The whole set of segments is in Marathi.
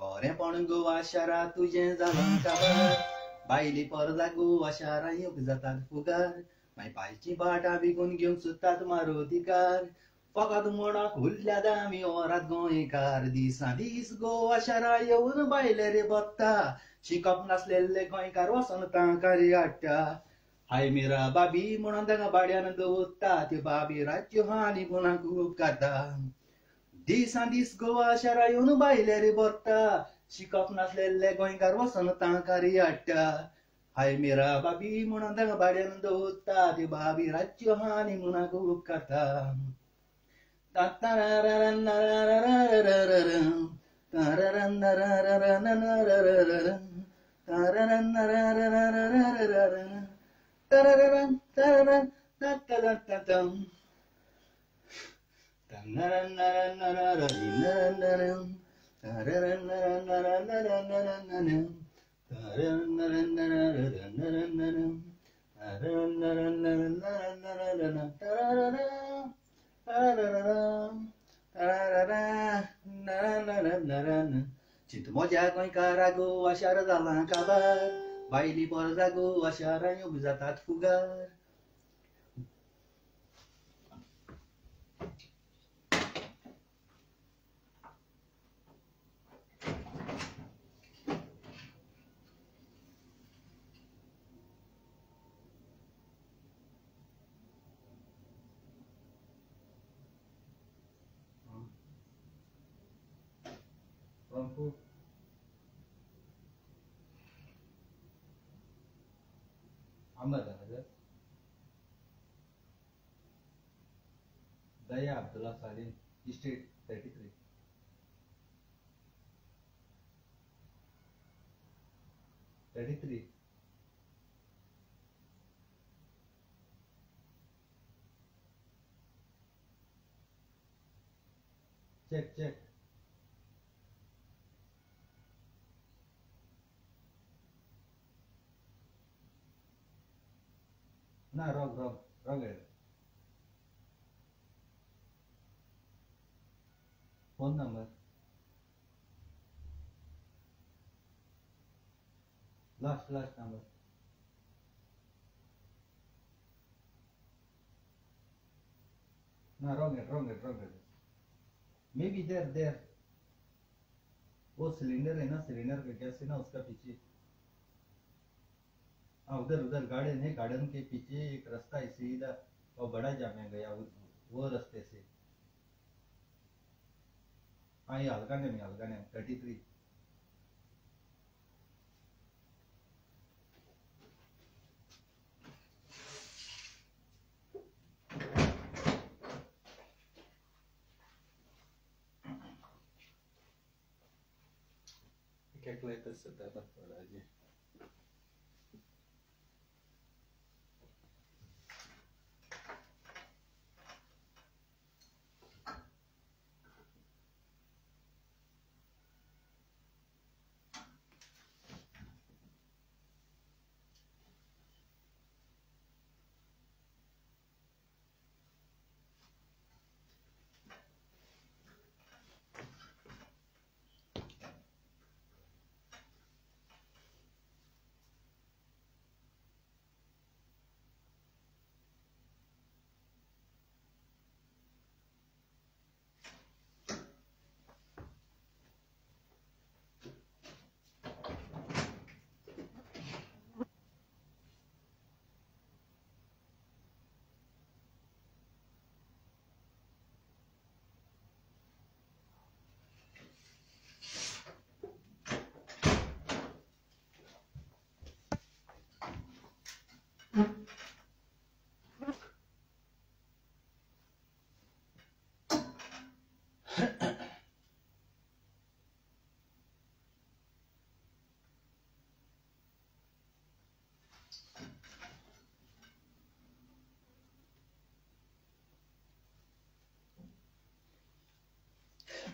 बरें पण गोवा शारा तुझें जालां काबार बायली परला गोवा शारा योग जातात फुगार मागीर पायची बाटा बिगून घेवंक सुतात मारुतीकार फकत म्हणक हुल्ल्या दामी ओरात गोंयकार दिसा दीस गोवा शारा येवन बायले रे बत्ता शिकप नासलेले गोंयकार वसन तांकां रे हाडटा हाय मेरा बाबी म्हणून तांकां भाड्यान दवरता त्यो बाबी रातच्यो हानी पुना खूब काडटा दिसा दीस गोवा शारा येवन बायले रे बत्ता शिकप नासलेले गोंयकार वसन तांकां रे हाडटा हाय मेरा बाबी म्हणून तांकां भाड्यान दवरता त्यो बाबी रातच्यो हानी पुना खूब काडटा चिंतमोज्या गोंयकारा गोवा शार जालां काबार बायली परजा गोवा शारा योग जातात फुगार Ahmednagar, Daya Abdullah Salim, Estate 33. Check. No, wrong. Phone number. Last number. No, wrong. Maybe there. वो सिलेंडर है ना, सिलेंडर का गैस है ना, उसका पीछे उधर गार्डन के पीछे एक रास्ता है सीधा और बड़ा जाम गया वो रास्ते से हाँ ये हल्का नेम 33 कैलकुलेटर से दादा पड़ा जी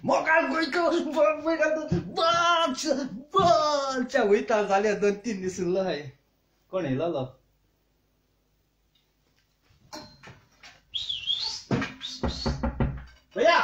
मोगाळ गोंयको बाच्या वयता जाल्यार 2-3 दीस उरलो हाय कोण येयलो भैया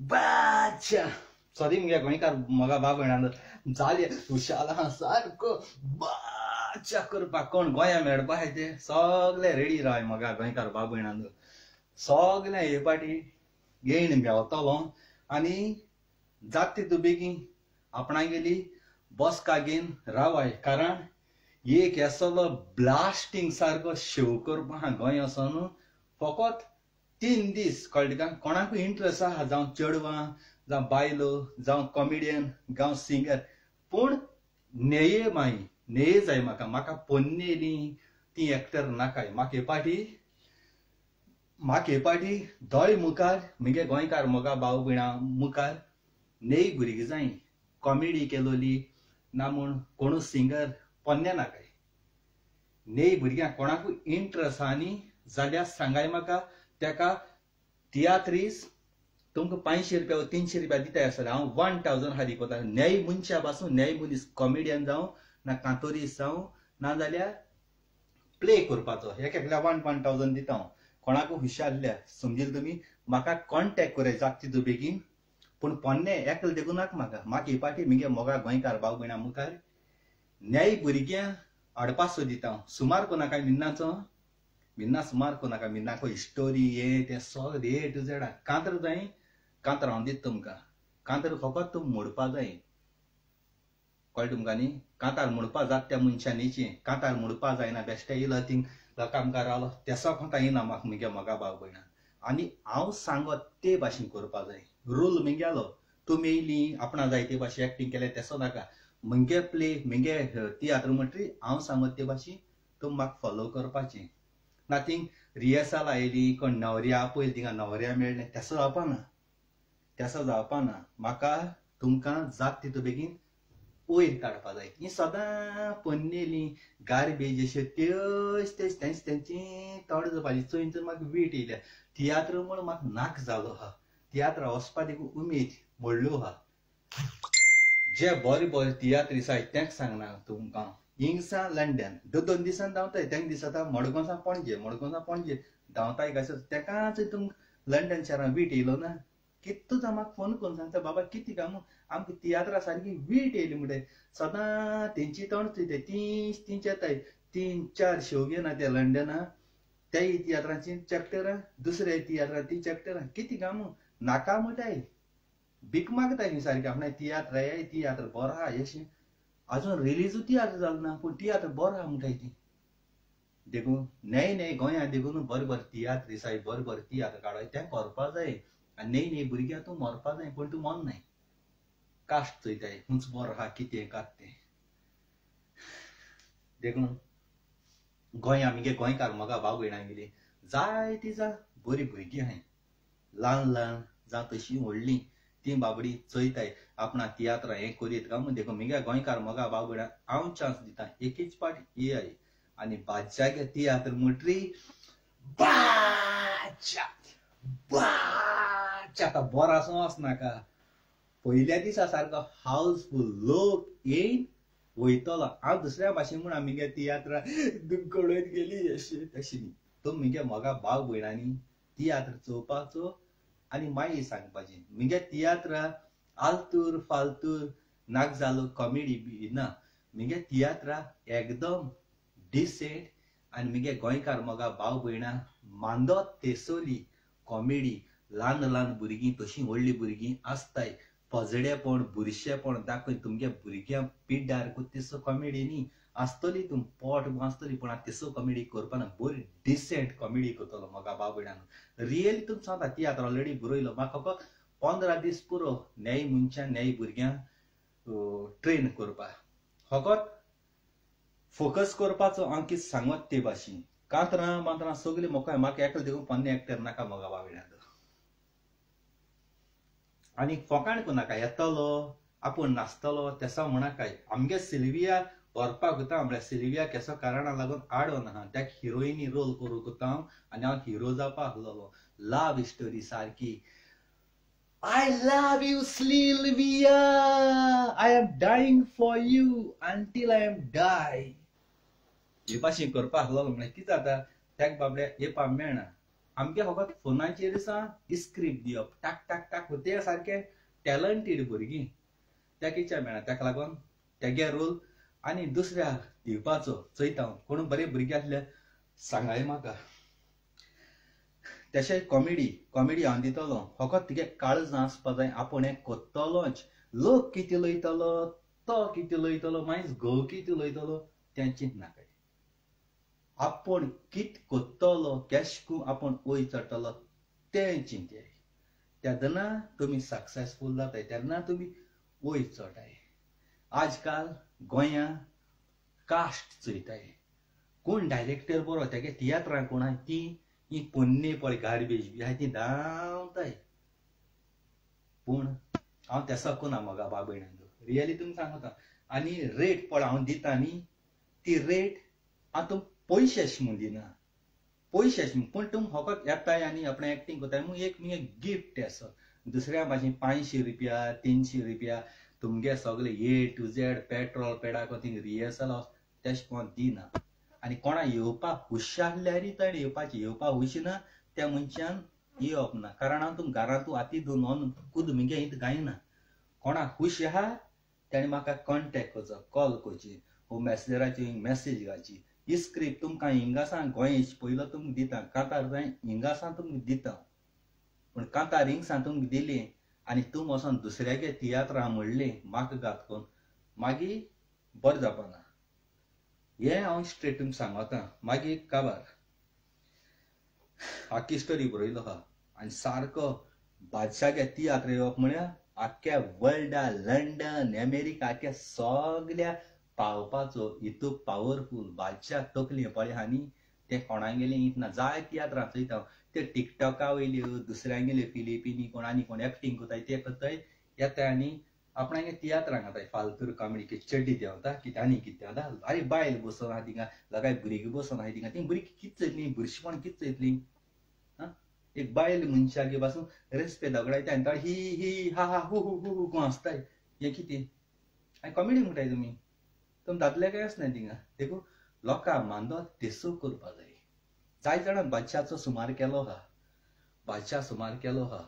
बाच्या सॉरी मुगे गोंयकार मोगा भाव भयणांनो जाले हुशाला सारको बाच्या करपाक कोण गोंया मेळपा हाय ते सगळे रेडी राय मोगा गोंयकार भाव भयणांनो सगळे हे पाटी घेयन मेवतलो आनी जात तितू बेगीन आपणा गेली बसका घेवन रावाय कारण एक येसलो ब्लास्टिंग सारको शो करपा गोंय असो न्हू फकत 3 दीस कळ्ळें का कोणाकूय इंट्रस्ट आहा जावं चेडवां जावं बायलो जावं कॉमेडियन जावं सिंगर पूण नेये माई नेये जाय म्हाका पोन्नेली ती एक्टर नाकाय म्हाका हे पाटी दोय मुखार मुगे गोंयकार मोगा भाव भयणां मुखार नेई भुरगीं जाय कॉमेडी केलोली ना म्हूण कोणूच सिंगर पोन्ने नाकाय नेई भुरग्यांक कोणाकूय इंट्रस्ट आहा न्ही जाल्यार सांगाय म्हाका तेका तियात्रीस तुमकां 500 रुपया 300 रुपया दिताय आसतले हांव 1000 हादी कोता न्याय मनशा पासून न्याय मनीस कॉमेडियन जावं ना कांतोरीस जावं ना जाल्यार प्ले करपाचो एकल्याक 1000 दिता हांव कोणाकूय हुशारल्या समजील तुमी म्हाका कॉन्टॅक्ट कराय जाता तितू बेगीन पूण पोन्ने एकलो देखून नाका म्हाका हे पाटी मुगे मोगा गोंयकार भाव भयणां मुखार न्याय भुरग्यां हाडपाचो दिता हांव सुमार कोणाकाय मिन्ना सुमार कोणाका मिन्नाको हिस्टोरी हे ते सगळे ए टू झेड कांतर जाय कांतर हांव दिता तुमकां कांतर फकत तुम मोडपा जाय कळ्ळें तुमकां न्ही कांतार मोडपा जाता त्या मनशांनीची कांतार मोडपा जायना बेश्टे येयलो थिंग लोकांकार रावलो तेसो कोंता येना म्हाका मुगे मोगा भाव भयणां आनी हांव सांगत ते भाशेन करपा जाय रूल मुगेलो तुमी येयली आपणा जाय ते भाशेन एक्टींग केलें तेसो नाका मुगे प्ले मुगे तियात्र म्हणटरी हांव सांगत ते भाशेन तुमी म्हाका फॉलो करपाचें ना थिंग रिहर्सल आयली कोण न्हवऱ्या पयलीं थिंगा न्हवऱ्या मेळ्ळें तेसो जावपा ना म्हाका तुमकां जाता तितू बेगीन वयर काडपा जाय ही सदां पोन्नेली गार्बेज अश्यो त्योच तेंची तोड जावपाची चोयन तर म्हाका वीट येयल्या तियात्र म्हूण म्हाका नाक जालो आहा तियात्र वचपा देखून उमेद मोडल्यो आहा जे बरे तियात्रीस आहाय तेंक सांगना तुमकां हिंगसा लंडन 2 दिसान धांवताय तेंक दिसता मडगांवसा पणजे धांवताय कशें तेकाच तुमकां लंडन शारान वीट येयलो ना कितू म्हाका फोन करून सांगता बाबा कितें काय आमकां तियात्रा सारकी वीट येयली म्हणटा सदां तेंची तोंड ते तींच येताय 3-4 शो घेना ते लंडना त्याय तियात्रांची चॅप्टरां दुसऱ्या तियात्रां ती चॅप्टरां कितें काय नाका म्हणटाय भीक मागताय सारकी आपणा तियात्र बरो आहा अशें अजून रिलीजूय तियात्र जालो ना पूण तियात्र बरो आहा म्हणटाय ती देखून नये गोंयांत देखून बरे तियात्र दिसाय बरे तियात्र काडोय तें करपा जाय आनी नये भुरग्यां तूं मरपा जाय पूण तूं मोरनाय कास्ट चोयताय हुंच बरो आहा कितें कात तें देखून गोंया मुगे गोंयकार मोगा भाव भयणां गेली जायतीं बरीं भुरगीं आहाय ल्हान जावं तशीं व्हडलीं ती बाबडी चोयताय आपणा तियात्र हें करीत काय देखो मुगे गोंयकार मोगा भाव भयणां हांव चान्स दिता एकच पाटी येयाय आनी बादशागे तियात्र म्हणटरी बाच्या आतां बरो आसूं वचनाका पयल्या दिसा सारको हावसफूल लोक येयन वयतलो हांव दुसऱ्या भाशेन म्हूण आमगे तियात्र दुकडोयत गेली अशी तशी न्ही तो मुगे मोगा भाव भयणांनी तियात्र चोवपाचो आनी मागीर सांगपाचें मुगे तियात्र आलतूर फालतूर नाक जालो कॉमेडी बी ना मुगे तियात्र एकदम डिसेंट आनी मुगे गोंयकार मोगा भाव भयणां मांदोत तेसोली कॉमेडी ल्हान भुरगीं तशीं व्हडलीं भुरगीं आसताय पोजडेपण बुरशेपण दाखोवन तुमगे भुरग्यांक पिड्ड्यार कोत्तेसो कॉमेडी न्ही आसतली तुम पोट आसतली पण तेसो कॉमेडी करपाना बरी डिसेंट कॉमेडी करतलो म्हाका बाबड्यान रियली तुम सांगता तियात्र ऑलरेडी बरयलो म्हाका 15 दीस पुरो न्याय मनशां न्याय भुरग्यांक ट्रेन करपा फकत फोकस करपाचो हांव कितें सांगत ते भाशेन कांतरां मांतरां सगळी म्हाका एकलो देखून पोन्ने एक्टर नाका म्हाका बाबड्यान आनी फोकाण कोनाका येतलो आपूण नाचतलो तेसा म्हणाकाय आमगे सिल्विया व्हरपाक वता म्हळ्यार सिल्विया केसो कारणाक लागून आडोन आहा त्याक हिरोइनी रोल करूंक वता आनी हांव हिरो जावपा आहलोलो लव स्टोरी सारकी I love you, Sylvia. I am dying for you until I am die. हे भाशेन करपा आहलोलो म्हळ्यार कितें जाता त्याक बाबड्या येवपा मेळना आमगे फकत फोनाचेर स्क्रिप्ट दिवप टाक टाक टाक ते सारखे टॅलंटेड भुरगीं त्याक इच्छा मेळना ताका लागून तेगे रोल आनी दुसऱ्याक दिवपाचो चयता कोण बरे भुरगे आसल्यार सांगाय म्हाका तशें कॉमेडी हांव दितलो फकत तुगे काळज आसपा जाय आपूण हें कोत्तलोच लोक कितें लयतलो तो कितें लयतलो मागीर घोव कितें लयतलो तें चिंत नाकाय आपूण कितें कोत्तलो केशकू आपूण वयर चडटलो तें चिंत्याय तेन्ना तुमी सक्सेसफूल जाताय तेन्ना तुमी वयर चडटाय आजकाल गोंयां कास्ट चयताय कोण डायरेक्टर बरो तेगे तियात्रां कोण आहाय ती ही पोन्ने पळय गार्बेज बी आहाय ती धांवताय पूण हांव तेसो कोना म्हाका बाबयणान रियली तुमी सांगता आनी रेट पळय हांव दिता न्ही ती रेट हांव तुम पयशेश म्हूण दिना पयशेश पूण तुम फकत येताय आनी आपणें एक्टींग कोताय म्हूण एक गिफ्ट असो दुसऱ्या भाशेन 500 रुपया 300 रुपया तुमगे सगळे A to Z पेट्रोल पेडाको थिंग रिहर्सल तेश कोण दिना आनी कोणा येवपाक हुशार आसल्यार ताणें येवपा हुश ना त्या मनशान येवप ना कारण हांव तुम घरांतू हाती धरून कूद म्हगे हित गायना कोणा खुश आहा ताणें म्हाका कॉन्टेक्ट करचो कॉल करची हो मॅसेजराचेर मॅसेज घालची ही स्क्रिप्ट तुमकां हिंगासा गोंयेश पयलो तुमकां दिता कांतार जाय हिंगासा तुमकां दिता पूण कांतार हिंगसा तुमकां दिली आनी तुम वचोन दुसऱ्यागे तियात्रां म्हणलें म्हाका घात कोन्न मागीर बरें जावपाना हें हांव स्ट्रेट तुमकां सांगता मागीर काबार आख्खी स्टोरी बरयलो आहा आनी सारको बादशागे तियात्र येवप म्हळ्यार आख्ख्या वर्ल्डा लंडन अमेरिका आख्ख्या सगळ्या पावपाचो इतू पावरफूल बादशाह तकली पळय आहा न्ही ते कोणागेलें इतना जाय तियात्रां चयता ते टिकटॉका वयल्यो दुसऱ्यांगेले फिलिपिनी कोण आनी कोण एक्टींग कोताय ते करताय येताय आनी आपणागे तियात्रां घाताय फालतूर कॉमेडी की चड्डी देंवता कितें आनी कितें देंवता आरे बायल बसून आहा थिंगा लगाय भुरगीं बसून आहाय थिंगा ती भुरगीं कितें चयतलीं बुरशीपण कितें चयतलीं एक बायल मनशागे पासून रेस्पे दगडायता आनी ताळी ही ही हा हा हू हू हू कोण आसताय हें कितें आनी कॉमेडी म्हणटाय तुमी तुम दादले काय आसना थिंगा देखून लोकां मांदो तेसू करपा जाय जाय जाणां बादशाचो सुमार केलो आहा बादशाह सुमार केलो आहा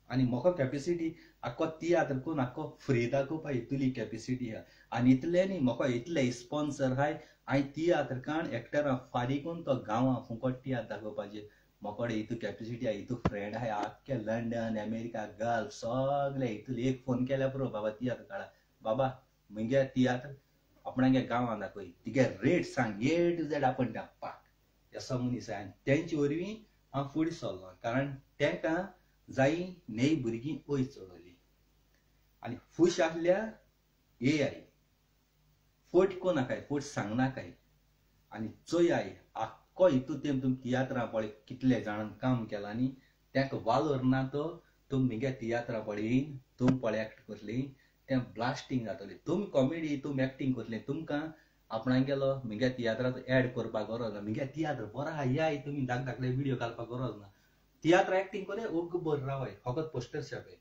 आनी म्हाका कॅपेसिटी आख्खो तियात्र करून आख्खो फ्री दाखोवपा इतली कॅपेसिटी आहा आनी इतलें न्ही म्हाका इतले स्पॉन्सर आहाय हांवें तियात्र काण एक्टरां फारीक करून तो गांवां फुकट तियात्र दाखोवपाचें म्हाका इतू कॅपेसिटी आहा इतू फ्रेंड आहाय आख्खे लंडन अमेरिका गल्फ सगळे इतले एक फोन केल्या पुरो बाबा तियात्र काडा बाबा म्हगे तियात्र आपणागे गांवां दाखय तिगे रेट सांग A to Z आपण धाडपाक असो मनीस आहा आनी तेंचे वरवीं हांव फुडें सरलो कारण तेंकां जायी न्हय भुरगीं वयर चडोली आनी खूश आसल्यार AI फोट कोनाकाय फोट सांगनाकाय आनी चोयाय आख्खो हितू तुम तियात्रां पळय कितले जाणां काम केलां न्ही तेका वालोर ना तो तुम म्हगे तियात्रां पळयन तुम पळय एक्ट करतलीं तें ब्लास्टींग जातलें तुम कॉमेडी तुम एक्टींग करतलें तुमकां आपणाक गेलो म्हगे तियात्राचो एड करपाक गरज ना म्हगे तियात्र बरो आहा याय तुमी धाकले व्हिडिओ घालपाक गरज ना तियात्र एक्टींग करे ओग बरें रावय फकत पोस्टर छापय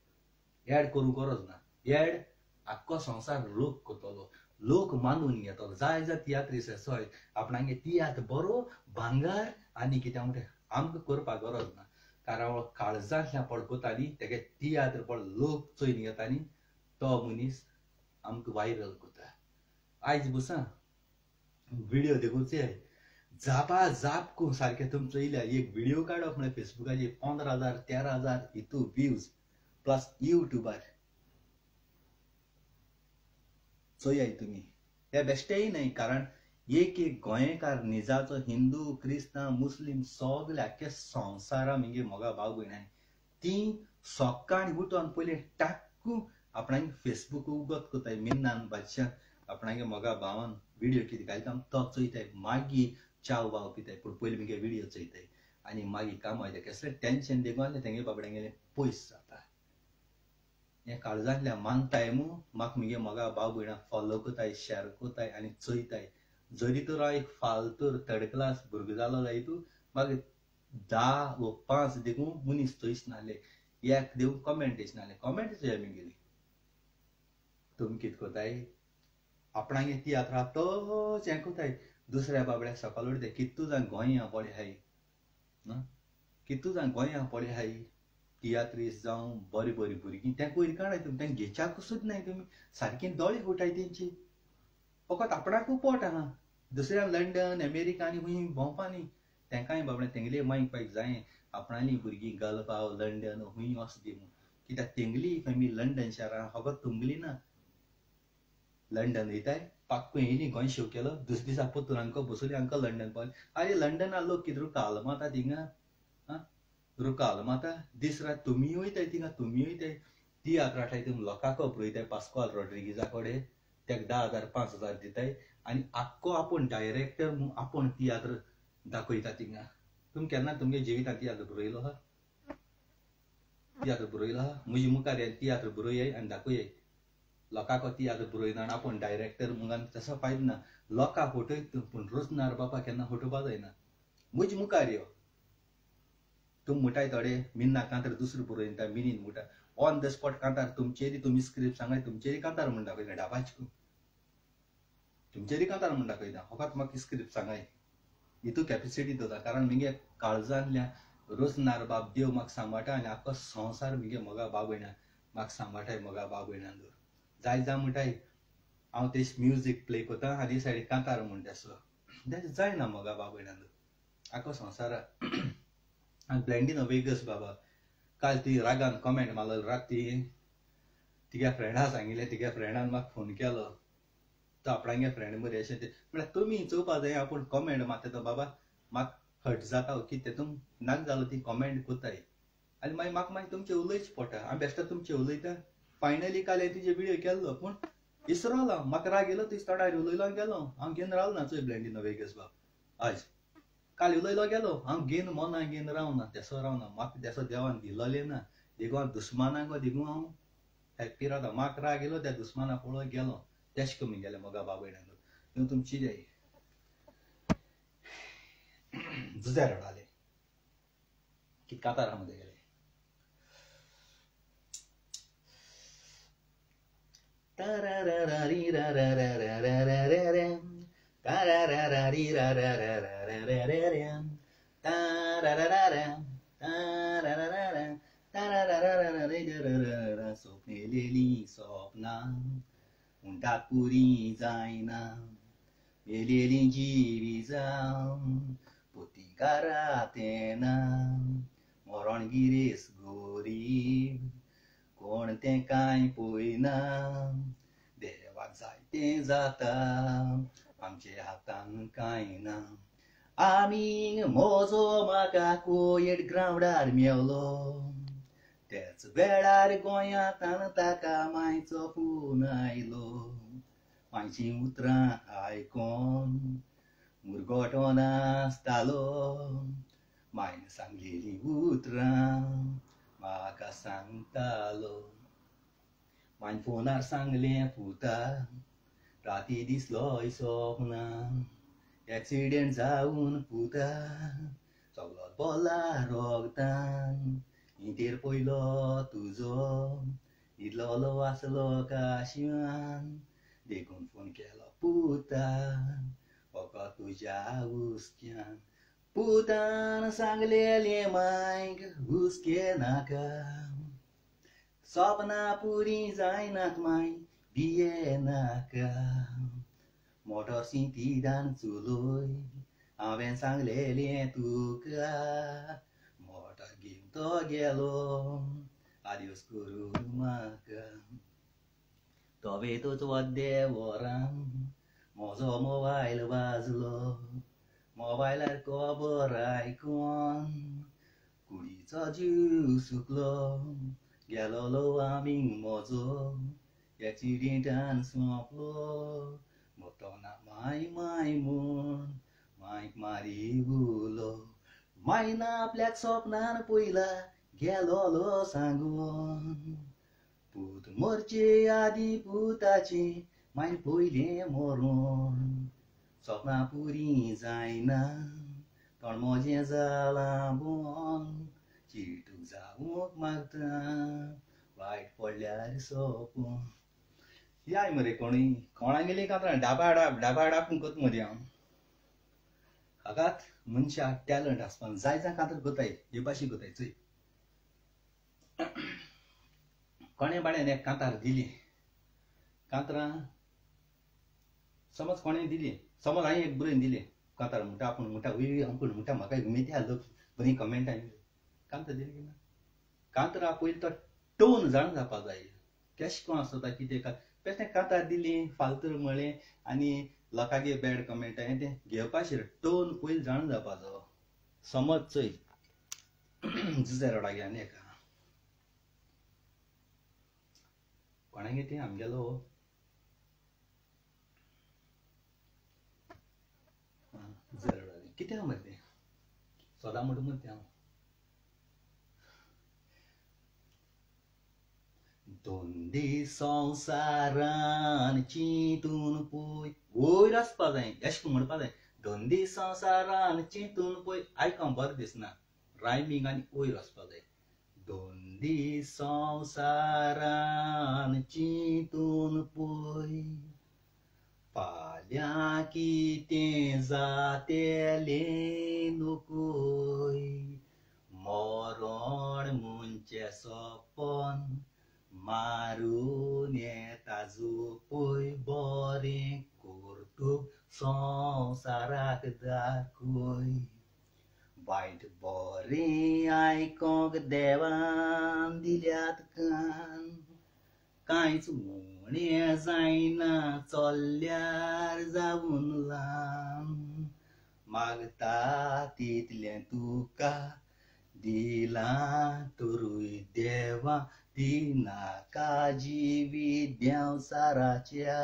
एड करूंक गरज ना एड आख्खो संवसार लोक करतलो लोक मानून घेतलो जाय जाय तियात्री सोय आपणागे तियात्र बरो भांगार आनी कितें म्हणटा आमकां करपाक गरज ना कारण काळजांतल्यान पळकोता न्ही तेगे तियात्र पळय लोक चोयन घेता न्ही तो मनीस आमकां वायरल करता आयज बसा व्हिडिओ देखूचे जापा जाप करून सारकें तुम चयल्या एक व्हिडिओ काडप म्हळ्यार फेसबुकाचेर 15,000 13,000 हितू व्ह्यूज प्लस युट्यूबार चोयाय तुमी हे बेश्टेय न्हय कारण एक गोंयकार निजाचो हिंदू क्रिस्तांव मुस्लिम सगळे आख्या संवसारा म्हणजे मोगा भाव भयण आहाय ती सकाळी उठोन पयली टाक्कू आपणाक फेसबुक उगत कोताय मिन्नान बादशाह आपणागे मोगा भावान व्हिडिओ कितें घालता तो चोयताय मागीर चाव भाव पिताय पूण पयलीं मुगे व्हिडिओ चोयताय आनी मागीर काम वयता कसलें टेन्शन देखून तेंगे बाबड्यांगेलें पयस जाता हें काळजांतल्यान मानताय मू म्हाका मुगे मोगा भाव भयणाक फॉलो कोताय शेअर कोताय आनी चोयताय जरी तर हांव एक फालतूर थर्ड क्लास भुरगो जालो जायत म्हाका 10 व 5 देखून मनीस चोयस नासले एक देव कमेंट येसनासले कमेंट चोया मुगेली तुमी कितें कोताय आपणागे तियात्रां तोच हें कोताय दुसऱ्या बाबड्याक सकाळ उठताय कितू जाण गोंया पडे हाय कितू जाण गोंया पडे हाय तियात्रीस जावं बरी बरी भुरगीं तेंका वयर काडाय तुमी तेंका घेच्याकूच सुद्दां नाय तुमी सारकीं दोळे फुटाय तेंची फकत आपणाकूच पोट हांगा दुसऱ्या लंडन अमेरिका आनी खूंय भोंवपानी तेंकाय बाबड्या तेंगले मागीर पायक जायें आपणाली भुरगीं गलपाव लंडन खूंय वचदी म्हूण कित्याक तेंगली फॅमिली लंडन शारान फकत तुमगेली ना लंडन वयताय पाक्को येयली गोंय शेव केलो दुसरे दिसा पोत्तून हांकां बसोली हांकां लंडन पावली अरे लंडना लोक कितें रुकाल माता थिंगा रुकाल माता दीस रात तुमी वयताय थिंगा तुमी वयताय तियात्र हाडटाय तुमी लोकांक अपरोयताय पास्कॉल रॉड्रिगीजा कडेन तेका 10,000 5,000 दिताय आनी आख्खो आपूण डायरेक्टर म्हूण आपूण तियात्र दाखयता थिंगा तुमी केन्ना तुमगे जिवितांत तियात्र बरयलो हा तियात्र बरयलो हा म्हजे मुखार तियात्र बरयाय आनी दाखयाय लोकांक तियात्र बरयना आनी आपूण डायरेक्टर म्हूण तसो फायदो ना लोकांक फटयत पूण रोजनार बाबा केन्ना फटोवपा जायना म्हजे मुखार यो तुमी म्हणटाय थोडे मिन्ना कांतार दुसरो बरयता मिनीन म्हणटा ऑन द स्पॉट कांतार तुमचेरी तुमी स्क्रिप्ट सांगाय तुमचेरी कांतार म्हूण दाखयता डाबाचको तुमचेरी कांतार म्हूण दाखयता फकत म्हाका स्क्रिप्ट सांगाय हितू कॅपेसिटी दवरता कारण मुगे काळजांतल्यान रोजनार बाब देव म्हाका सांबाळटा आनी आख्खो संवसार मुगे मोगा भाव भयणां म्हाका सांबाळटाय मोगा भाव भयणांदर जाय जाय म्हणटाय हांव तेश म्युजीक प्ले कोता आनी सायडीक कांतार म्हूण तेसो तें जायना मोगा भाव भयणांदर आख्खो संवसारा आनी ब्लेंडीनो वेगस बाबा काल ती रागान कमेंट मारलो राग ती तिगे फ्रेंडा सांगिल्लें तिगे फ्रेंडान म्हाका फोन केलो तो आपणागे फ्रेंड बरें अशें ते म्हळ्यार तुमी चोवपा जाय आपूण कमेंट मारता तो बाबा म्हाका हट जाता कितें तेतून नाक जालो ती कमेंट कोताय आनी मागीर म्हाका मागीर तुमचें उलयच पडटा हांव बेश्टो तुमचें उलयता फायनली काल हांवें तुजे व्हिडिओ केल्लो पूण इसरलो म्हाका राग येयलो तुजे तोंडार उलयलो गेलो हांव घेवन रावलो ना चोय ब्लेंडीनो वेगस बाब आज काल उलयलो गेलो हांव घेवन मोना घेवन रावना तेसो रावना म्हाका तेसो देवान दिलोलें ना देखून हांव दुस्मानाक देखून हांव हॅप्पी रावता म्हाका राग येयलो त्या दुस्माना पळोवन गेलो तेश कमी गेले मोगा बाब भयणांदर तें तुमची जाय झुजार हाडले कितें कातार मध्ये गेले सोपलेली स्वप्ना म्हणटात पुरी जायना मेलेली जिवी जावन पोतिकारात येना मरण गिरेस गोरीब कोण तें कांय पळयना देवाक जाय तें जाता आमचे हातान कांय ना आमी म्हजो म्हाका कोयट ग्रावंडार मेवलो तेच वेळार गोंयांत ताका मायचो फोन आयलो मायची उतरां आयकोन मुरगोटो नासतालो मायन सांगलेली उतरां म्हाका सांगतालो मायन फोनार सांगलें पुता राती दिसलोय सपनां एक्सिडेंट जावन पुता सगलो बोला रोगतान इंतेर पयलो तुजो इल्लोलो आसलो काशिवान देखून फोन केलो पुता फकत तुज्या हुस्क्यान पुतान सांगलेलें मायक हुस्के नाका सपना पुरी जायनात माय बिये नाका मोटर सिंतीदान चुलोय हांवें सांगलेलें तुका मोटर घेवन तो गेलो आदिवस करून म्हाका तोवेतोच वद्दे वरां म्हजो मोबायल वाजलो मोबायलार खबर आयकून कुडीचो जीव सुकलो गेलोलो आमींग म्हजो एक्सिडेंटान सोंपलो मोटोना माय माय म्हूण मायक मारी उलो मायना आपल्याक स्वप्नान पयला गेलोलो सांगून पूत मरचे आदी पुताची माय पयलें मरून स्वप्नां पुरी जायना तोंड मोजें जालां बोन चिटूक जावूंक मागता वायट पडल्यार सोपून याय मरे कोणा गेली कांतरां डाबा कोत मदीं हांव हाकात मनशाक टॅलंट आसपाक जाय कांतर कोताय हे भाशी कोताय चोय कोणे बाड्यान एक कांतार दिली कांतरां समज कोणे दिली समज हांवें एक बरयन दिली कांतार म्हणटा आपूण म्हणटा वय आपूण म्हणटा म्हाका उमेद आहा लोक बरी कमेंट आयली कांतार दिली की ना कांतरां पयलीं तो टोन जाण जावपा जाय केश कोण आसता कितें बेश्टें कांतार दिली फालतू म्हळें आनी लोकांगे बॅड कमेंट हांवें तें घेवपाचेर टोन पयलीं जाण जावपा जायो समज चोय जुजे रोडागे आनी एका कोणागे तें आमगेलो जुजे रोडागे कितें आहा मरे तें सोदा म्हणटा मरे तें हांव दोंदी संवसारान चिंतून पळय वयर आसपा जाय एशें म्हणपा जाय दोंदी संवसारान चिंतून पळय आयकां बरें दिसना रायमींग आनी वयर आसपा जाय दोंदी संवसारान चिंतून पळय फाल्यां कितें जातलें नकोय मरण मुंचें सोपन मारून येता जोपय बरें करतूक संवसाराक दाखय वायट बरें आयकोंक देवान दिल्यात कान कांयच उणें जायना चल्ल्यार जावून लांब मागता तितलें तुका दिलां तरूय देवा दिनाका जिवीत देंवसाराच्या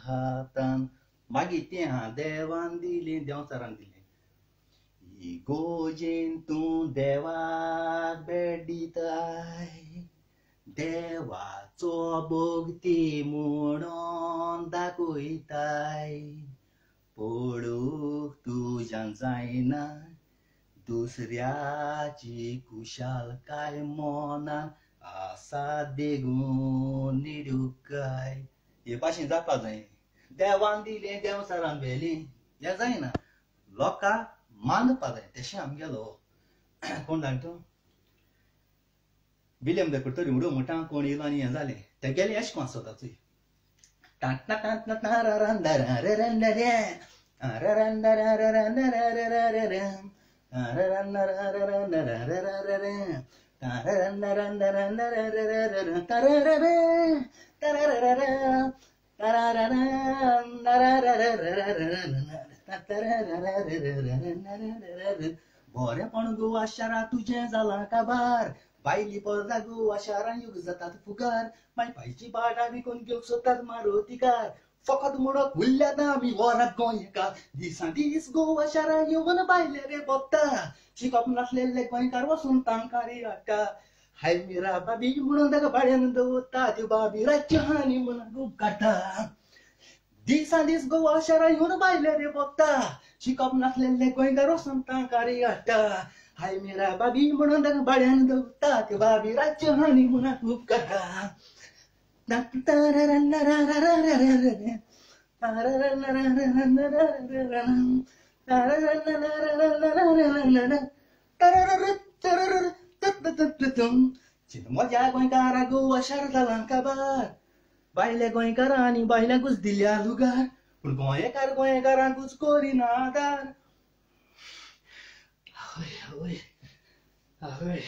हातान मागीर तें हा देवान दिलें देंवसारान दिलें इगोजेन तूं देवाक भेट दिताय देवाचो भक्ती म्हणून दाखयताय पळोवंक तुज्यान जायना दुसऱ्याची कुशालकाय मनान आसा देगून निडूकाय हे भाशेन जावपा जाय देवान दिलें देंवसारान व्हेलें हें जायना लोकांक मानपा जाय तेशें आमगेलो कोण जाणटो विलियम द करतरी उडो म्हणटा कोण येयलो आनी हें जालें तें गेलें एशें कोण आसता चोय बरेपण गोवा शारा तुजें जालां काबार बायली परदा गोवा शारां युग जातात फुगार माय पायची बाटा विकून घेवंक सोदतात मारुतीकार फकत म्हणून उरल्यात आमी वरात गोंयकार दिसां दीस गोवा शारां येवन बायले रे बत्ता शिकप नासलेले गोंयकार वसून तांकां रे हाडटा हाय मिरा बाबी म्हणून ताका भाड्यान दवरता त्यो बाबी राज्य हानी म्हणून रूप काडटा दिसां दीस गोवा शारां येवन बायले रे बत्ता शिकप नासलेले गोंयकार वसून तांकां रे हाडटा हाय मेरा बाबी म्हणून ताका भाड्यान दवरता त्यो बाबी राज्य हानी म्हणून रूप काडटा मजा गोंयकारा गोवा शार जालां काबार बायले गोंयकारांनी बायल्यांकूच दिल्या लुगार पूण गोंयकारांकूच करिना आदार आवय आवय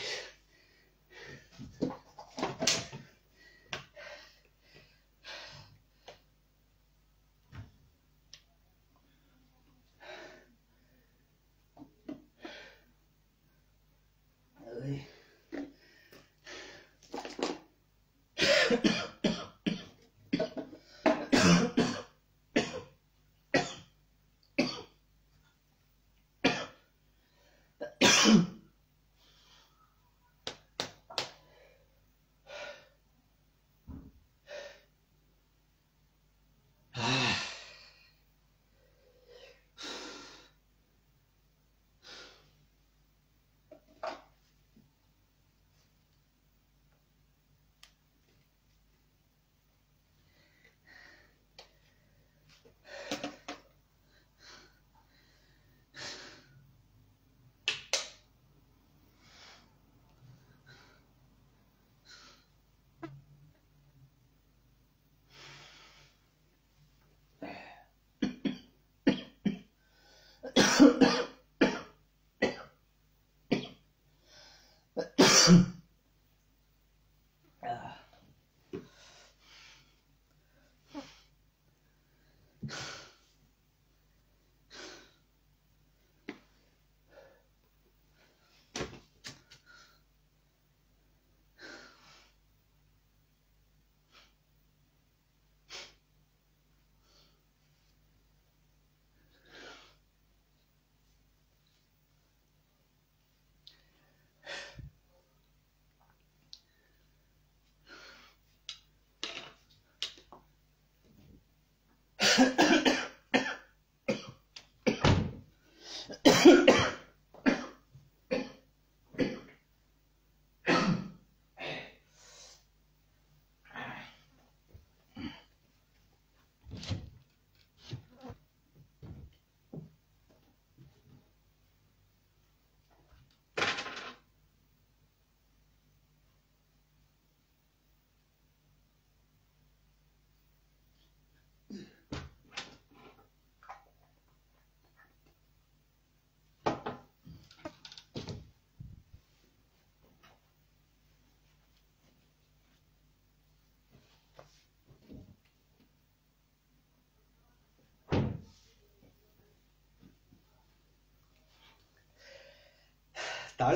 ताळ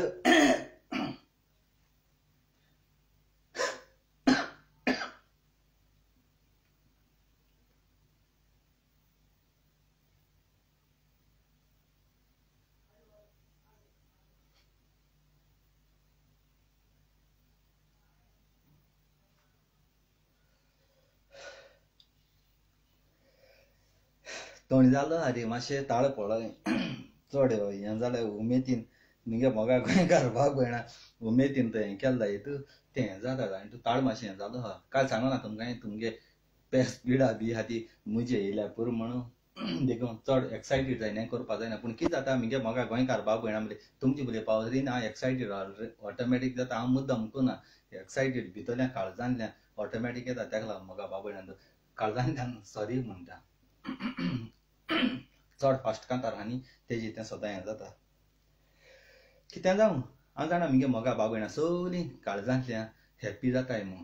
तोंड जालो अरे मातशें ताळ पडलें चड हें जालें उमेदीन मुगे मोगा गोंय घरपाक पळयना उमेदीन तो हें केलें दायत तें जाता आनी तूं ताळ मातशें हें जालो हा काल सांगो ना तुमकां तुमगे पेस पिडा बी आहा ती मुजे येयल्या पुरो म्हणून देखून चड एक्सायटीड जायना हें करपा जायना पूण कितें जाता मुगे मोगा गोंय घरपाक पळयना म्हणजे तुमची बरी पावरीन हांव एक्सायटीड ऑटोमॅटीक जाता हांव मुद्दम कोना एक्सायटीड भितरल्या काळजांतल्यान ऑटोमॅटीक येता तेका लागून मोगा बाबळ्यान काळजांतल्यान सॉरी म्हणटा चड फास्ट कांतार आनी तेजी तें सदां हें जाता कितें जावं हांव जाणा मुगे मोगा बाबळ्यां सगलीं काळजांतल्यान हॅप्पी जाताय म्हूण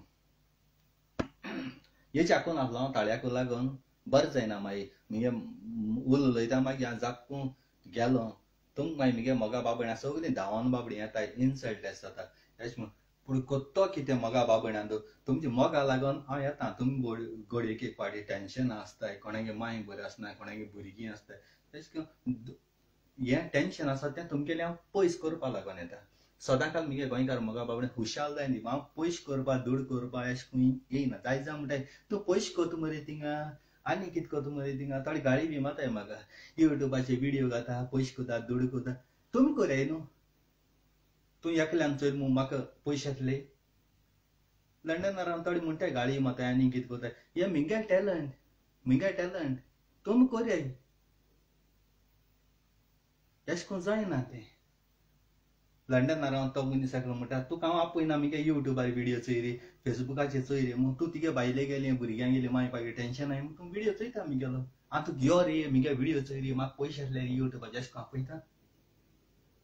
हेचे हाकून आसलो हांव ताळ्याक लागून बरें जायना मागीर मुगे उलयता मागीर हांव जापून गेलो तुमकां मागीर मुगे मोगा बाबळ्यां सगलीं धांवन बाबडीं येताय इन्सल्ट जाता हेच म्हूण पूण कोत्तो कितें मोगा बाबळ्यां तुमच्या मोगा लागून हांव येता तुमी घडयेक एक पाटी टेन्शन आसताय कोणागे मांय बरें आसना कोणागे भुरगीं आसताय तेच हें टेन्शन आसा तें तुमगेलें हांव पयस करपा लागून येता सदां काल मुगे गोंयकार मोगा बाबडे हुशाल जाय न्ही हांव पयस करपा दूड करपा अशें खंय येयना जाय जा म्हणटाय तूं पयस कोत मरे थिंगा आनी कितें कोत मरे थिंगा थोडी गाळी बी माताय म्हाका युट्यूबाचे व्हिडिओ घाता पयस कोता दूड कोता तुमी कोराय न्हू तूं एकल्यान चोय म्हूण म्हाका पयशे येतले लंडनार हांव थोडी म्हणटाय गाळी माताय आनी कितें कोताय हे मुगे टॅलंट तुमी कोराय अशें करून जायना तें लंडनार हांव तो मनीस म्हणटा तुका हांव आपयना मुगे युट्यूबार व्हिडिओ चोय रे फेसबुकाचेर चोय रे म्हूण तूं तिगे बायले गेले भुरग्यांक गेले मागीर टेन्शन आय म्हूण तूं व्हिडिओ चोयता मुगेलो हांव तूं घेयो रे मुगे व्हिडिओ चोय रे म्हाका पयशे येतले रे युट्यूबाचे अशें करून आपयता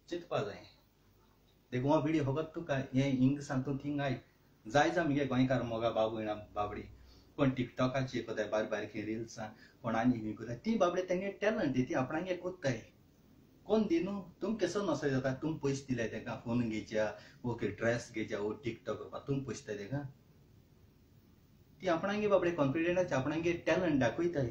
चिंतपा जाय देखून हो व्हिडिओ फकत तुका हें इंग्लिशान तूं थिंग आयक जाय जा मुगे गोंयकार मोगा बाबडी कोण टिकटॉकाचेर कोताय बारकी रिल्सां कोण आनी कोताय ती बाबडे तेंगे टॅलंट ती आपणागे कोत्ताय कोण दिनू तुम केसो नसो जाता तुम पयशे दिले तेका फोन घेवच्या ओके ड्रेस घेवच्या ओ टिकटॉक करपा तुम पयशे दिताय तेका ती आपणागे बाबडे कॉन्फिडंटाचे आपणागे टॅलंट दाखयताय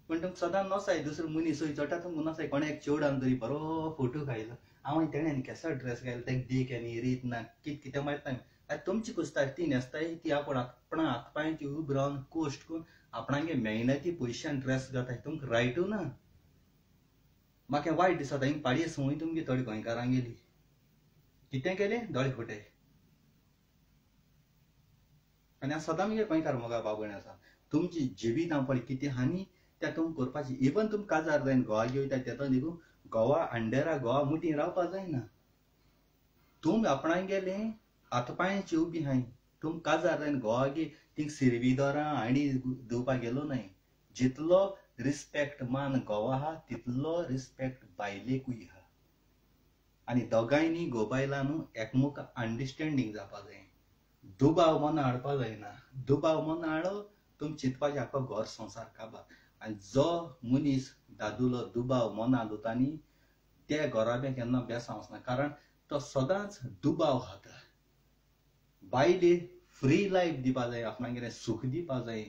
पण तुमकां सदां नसाय दुसरो मनीस चोटा तुमकां नसाय कोणा एक चेवडान तरी बरो फोटो घायलो हांव तेणें केसो ड्रेस घायलो तेका देख आनी रीत ना कितें मारता आतां तुमची कुस्तार ती न्हेसताय ती आपणा हातपांयाची उब रावन कोश्ट करून आपणागे मेहनती पयशान ड्रेस घाताय तुमकां रायटू ना म्हाका वायट दिसता हिंग पाडये संवय तुमगे थोडी गोंयकारां गेली कितें केलें दोळे फुटे आनी हांव सदां मगे गोंयकार मोगा बाबण आसा तुमची जिवीत हांव पळय कितें हानी त्या तुमकां करपाची इवन तुम काजार जायन गोवा घेवता तेतून देखून गोवा अंडेरा गोवा मुठी रावपा जायना तुम आपणाक गेले हातपांयाची उबी हाय तुम काजार जायन गोवा गे थिंग सिरवीदोरां आनी दिवपाक गेलो न्हय जितलो रिस्पेक्ट मान गोवा आहा तितलो रिस्पेक्ट बायलेकूय आहा आनी दोगांयनी गोबायलांनू एकमुख अंडरस्टँडींग जावपा जाय दुबाव मना हाडपा जायना दुबाव मना हाडो तुम चिंतपाचें आख्खो घर संवसार काबार आनी जो मनीस दादुलो दुबाव मना दोता न्ही त्या घराब्या केन्ना बेसां वचना कारण तो सदांच दुबाव खाता बायले फ्री लायफ दिवपा जाय आपणागेर सूख दिवपा जाय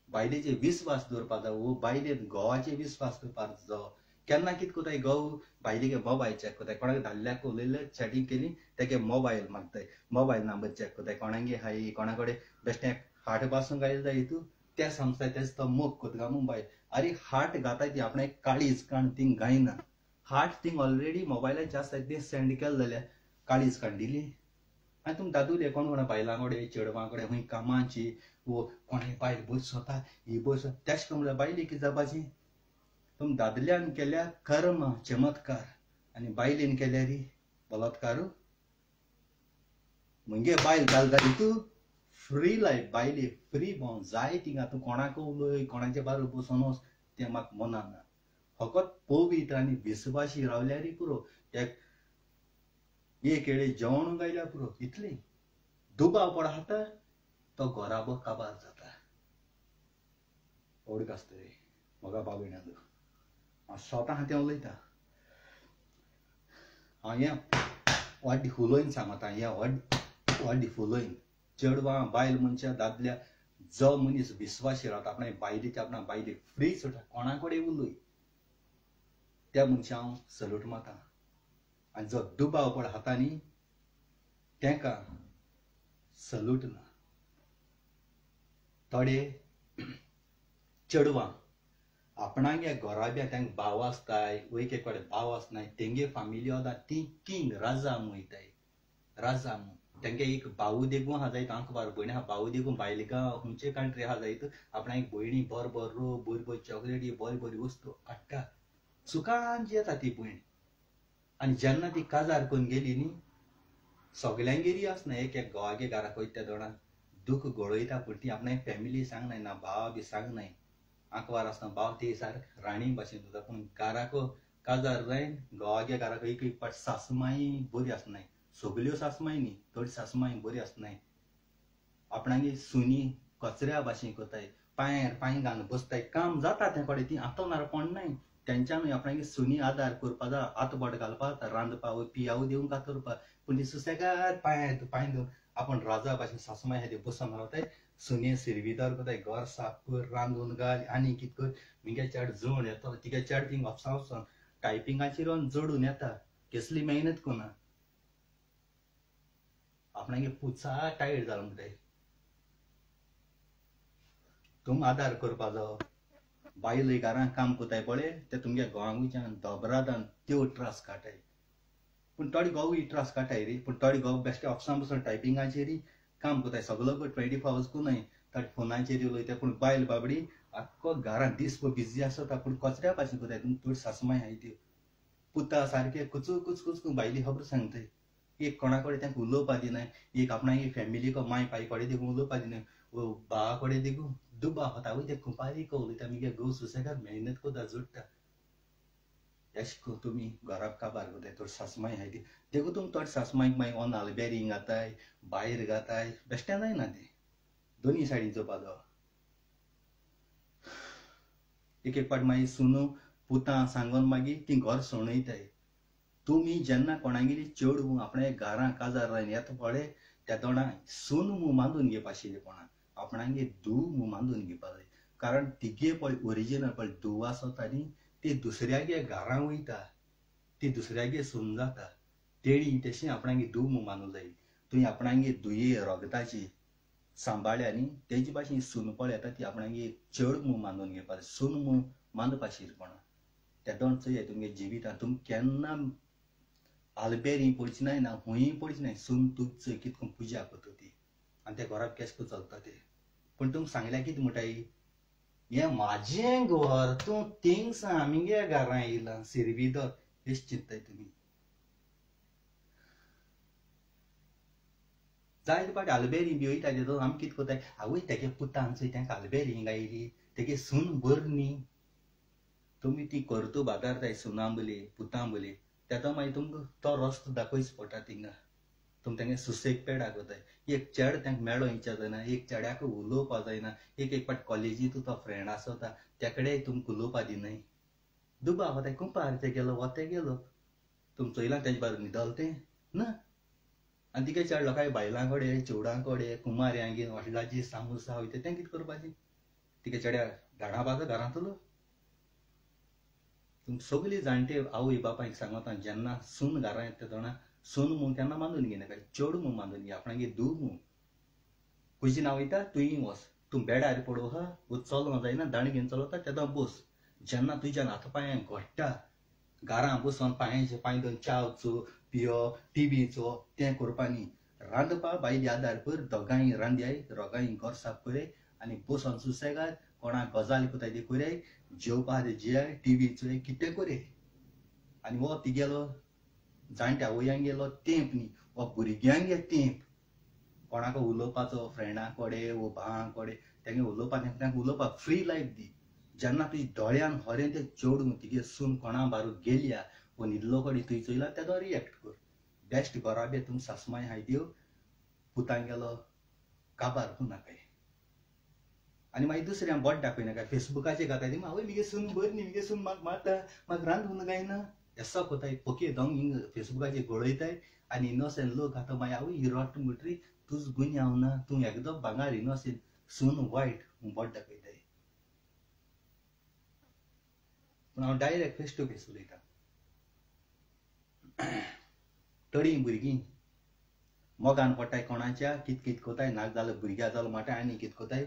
बायलेचेर विस्वास दवरपा जाय वो बायलेर घोवाचेर विस्वास करपाक जाय केन्ना कितें कोताय घोव बायलेगे मोबायल चॅक कोताय कोणाक धाडल्याक उलयले चॅटींग केली तेगे मोबायल मागताय मोबायल नंबर चॅक कोताय कोणागे हाय कोणा कडेन बेश्टें हार्ट पासून घायल जाय हितू ते समजताय तेच तो मोग कोतगा मोबायल अरे हार्ट घाताय ती आपणाक काळीज काण थिंग गायना हार्ट थिंग ऑलरेडी मोबायलाचेर आसता ते सेंड केले जाल्यार काळीज काण दिली आनी तुम दादूले कोण कोणा बायलां कडेन चेडवां कडेन खंय कामाची वो कोणें बायल बस स्वता ही बस तेश करून बायली कितें जावपाची तुम दादल्यान केल्या कर्म चमत्कार आनी बायलेन केल्यार बलात्कारू मुगे बायल घालता तूं फ्री लायफ बायले फ्री भोंव जाय थिंगा तूं कोणाक उलय कोणाचे बारा बसून वच तें म्हाका मनाना फकत पवित्र आनी विस्वासी रावल्यार पुरो एक वेळे जेवण गायल्यार पुरो इतलें दुबाव पड हाता तो घोराबो काबार जाता ओडक आसता रे म्हाका बाबयणालो हांव स्वता हातें उलयता हांव हें वाड्डी फुलोयन सांगता हें वाड्डी फुलोयन चेडवां बायल मनशां दादल्या जो मनीस विस्वासी रावता आपणा बायलेचे आपणा बायले फ्री सोडटा कोणा कडेन उलय त्या मनशा हांव सल्यूट मारता आनी जो दुबाव पड हाता न्ही तेका सल्यूट ना थोडे चेडवां आपणागे घोराब्या तांकां भाव आसताय वयके कडेन भाव आसनाय तेंगे फामिली वता ती किंग राजा वयताय राजा तेंगे एक भाऊ देखून आहा जायत हांव बार भयणी आहा भाऊ देखून बायलेका खंयचे कंट्री आहा जायत आपणा एक भयणी बर रो बरी बरी चॉकलेटी बरी बरी वस्तू हाडटा सुखान येता ती भयण आनी जेन्ना ती काजार करून गेली न्ही सगल्यांगेरी आसना एक एक घोवागे घराक वयता दोणाक दूख गळयता पूण ती आपणा फॅमिली सांगनाय ना भावा बी सांगनाय आंकवार आसतना भाव ते सारक राणी भाशेन उलयता पूण घराक काजार जायन घोवागे घराक एक एक पाट सासूमाई बरी आसनाय सगल्यो सासूमाई न्ही थोडी सासूमाई बरी आसनाय आपणागे सुनी कचऱ्या भाशेन कोताय पांयार पांय घालून बसताय काम जाता ते कडेन ती आतोनार पडनाय तेंच्यानूय आपणागे सुनी आदार करपा जाय आतबोट घालपा रांदपा पियाव दिवंक कातरपा पूण ती सुसेगाद पांय दिवन आपण राजा भाशेन सासूमाई हाती बसून रावताय सुने सिरवीदार कोताय घर साफ कर रांदून घाल आनी कितें कर मिगे चेड जोड येता तिगे चेड थिंग ऑफिसा वचून टायपिंगाचेर जोडून येता कसली मेहनत कोना आपणागे पुचा टायर्ड जालो म्हणटाय तुम आदार करपा जायो बायल घरां काम कोताय पळय ते तुमगे घोवांगच्यान धोबरादान त्यो त्रास काटाय पूण थोडे घोवूय त्रास काटाय रे पूण थोडे घोव बेश्टे ऑफिसान बसून टायपिंगाचेर काम कोताय सगलो 24 hours कोनाय थोडे फोनाचेर उलयताय पूण बायल बाबडी आख्खो घरांत दिसभर बिजी आसता पूण कचऱ्या भाशेन कोताय तुमी थोडी सासूमाय आहाय त्यो पुता सारके कुच बायली खबर सांगताय एक कोणा कडेन तांकां उलोवपा दिनाय एक आपणा फॅमिली को माय पाय कडेन देखून उलोवपा दिनाय भावा कडेन देखून दुबा होता वय ते खुपारी को उलयता मगे घोव सुसेगाद मेहनत कोता जोडटा एश को तुमी घराक काबार कोताय थोडी सासूमाय आहाय ती देखून तुमी थोडी सासूमायक मागीर ओनाल बेरींग घाताय भायर घाताय बेश्टें जायना तें दोनी सायडीन चोवपा जाय एक एक पाट मागीर सुनू पुतां सांगोन मागीर ती घर सोणयताय तुमी जेन्ना कोणागेली चेडूं आपणे घरां काजार जायन येता पळय त्या तोंडाक सून मू बांदून घेवपा आशिल्लें कोणाक आपणागे धूव मू बांदून घेवपा जाय कारण तिगे पळय ओरिजिनल पळय धुव आसता न्ही ती दुसऱ्यागे घरां वयता ती दुसऱ्यागे सून जाता तेणी तशी आपणागे धूव म्हूण मानूं जाय तुवें आपणागे धुये रगताची सांबाळ्या न्ही तेजे भाशेन सून पळय येता ती आपणागे चड म्हूण मानून घेवपा सून म्हूण मानपा शिरपणा ते दोन चोय तुमगे जिवितांत तुम केन्ना आलबेरी पडची नाय ना हुंय पडची नाय सून तुज कितको पुजा करता ती आनी त्या घराक केसको चलता ते पूण तुमकां सांगल्यार कितें म्हणटाय हें म्हाजें घर तूं थिंगसा आमगे घरां येयला सिरविदर हेच चिंतताय तुमी जायते पाटी आलबेरी बी वयता तेदो आमी कितें करताय आवय तेगे पुतान चोय तेंकां आलबेरी गायली तेगे सून बर न्ही तुमी ती करतो बाजारताय सुनांबली पुतांबली तेदो मागीर तुमकां तो रस्तो दाखोयच पडटा थिंगा तुम तेंगे सुसेग पेडा करताय एक चेड तेंकां मेळो इच्छा जायना एक चेड्याक उलोवपा जायना एक पाट कॉलेजींत तो फ्रेंड आसता तेकडेय तुमकां उलोवपा दिनाय दुबा वताय कुंपार ते गेलो वते गेलो तुम चोयलां तेजे बारा न्हिदल तें ना आनी तिगे चेड लोकांय बायलां कडेन चेवडां कडेन कुमाऱ्यांगेर हॉटेलाची सामोसा वयता तें कितें करपाचें तिगे चेड्या धाडा बाजा घरांतलो तुम सगळीं जाणटे आवय बापायक सांगता जेन्ना सून घरां येता तेदोना सून म्हूण केन्ना मानून घेनाका चेड म्हूण मानून घे आपणागे धूव म्हूण खुशी नांव वयता तुयी वच तूं बेडार पडो हा वो चलो जायना दांड घेवन चलता तेदो बस जेन्ना तुज्यान हात पांयां घोडटा घरां बसोन पांयाचे पांय दोन च्यावचो पियो टीव्ही चो तें करपा न्ही रांदपा बायली आदार कर दोगांय रांदयाय दोगांय घर साफ कराय आनी बसोन सुसेगाद कोणाक गजाल कोताय ती कराय जेवपा ते जेय टीव्ही चोय कितें कराय आनी वो तिगेलो जाणट्या वयांक गेलो तेंप न्ही वो भुरग्यांक तेंप कोणाक उलोवपाचो फ्रेंडा कडेन वो भावां कडेन तेंगे उलोवपा तेंकां उलोवपाक फ्री लायफ दी जेन्ना तुज्या दोळ्यान खरें तें चेडूं तिगे सून कोणा बारू गेल्या वो न्हिदलो कडेन तुवें चोयला तेदो रिएक्ट कर बेस्ट घरा बी तुम सासमाय हाय दिव पुतांक गेलो काबार नाकाय आनी मागीर दुसऱ्यांक बोट दाखयनाका फेसबुकाचेर घाताय ती आवय मिगे सून बरी न्ही मिगे सून म्हाका मारता म्हाका रांदून गायना एसा कोताय पोके दोंग हिंग फेसबुकाचेर गळयताय आनी इनोसेंट लोक घाता मागीर आवय ही रोट म्हणटरी तुज गुन्यांव ना तूं एकदम भांगार इनोसेंट सून वायट म्हूण बोट दाखयताय पूण हांव डायरेक्ट फेस टू फेस उलयतां थोडीं भुरगीं मोगान पडटाय कोणाच्या कित कित कोताय नाक जालो भुरग्या जालो माटाय आनी कित कोताय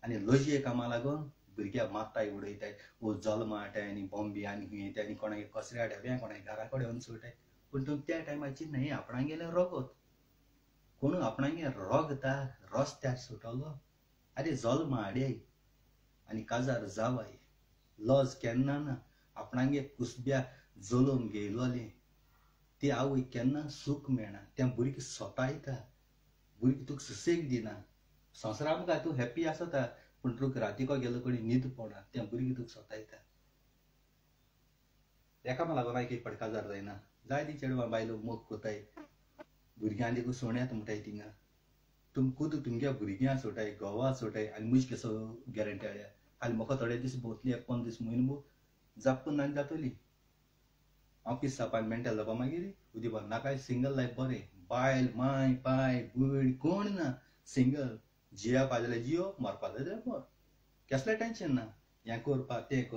आनी लजये कामा लागून भुरग्यां मारताय उडयताय वो जल्मा हाडटाय आनी बॉम्बे आनी खूंय येताय आनी कोणागे कसऱ्या डब्या कोणागे घरा कडेन व्हरून सोडटाय पूण तूं त्या टायमाचेर न्हय आपणागेलें रगत कोण आपणागे रगता रस्त्यार सुटलो आरे जल्मा हाडयाय आनी काजार जावाय लज केन्ना ना आपणागे कुसब्या जलोवन घेयलोलें ती आवय केन्ना सूख मेळना त्या भुरगें सोतायता भुरगें तुका सुसेग दिना संवसारा मुखार तूं हॅप्पी आसता पूण तुका रातीको गेलो कडेन न्हीद पडना त्या भुरगें तुका सोतायता एका लागून एक पाट काजार जायना जायती चेडवां बायलो मोग कोताय भुरग्यां देखून सोण्यात म्हणटाय थिंगा तुम खुद तुमगे भुरग्यां सोटाय घोवा सोटाय आनी मुज केसो गॅरंटी हाडया आनी म्हाका थोडे दीस भोंवतली 1-5 दीस म्हयनो जापून नाक जातली हांव पीस जावपाक मेंटल जावपा मागीर उदीक नाकाय सिंगल लायफ बरें बायल माय पाय भूण कोण ना सिंगल जियेवपा जाल्यार जियो मरपा जाल्यार मर कसलें टेंशन ना हें करपा तें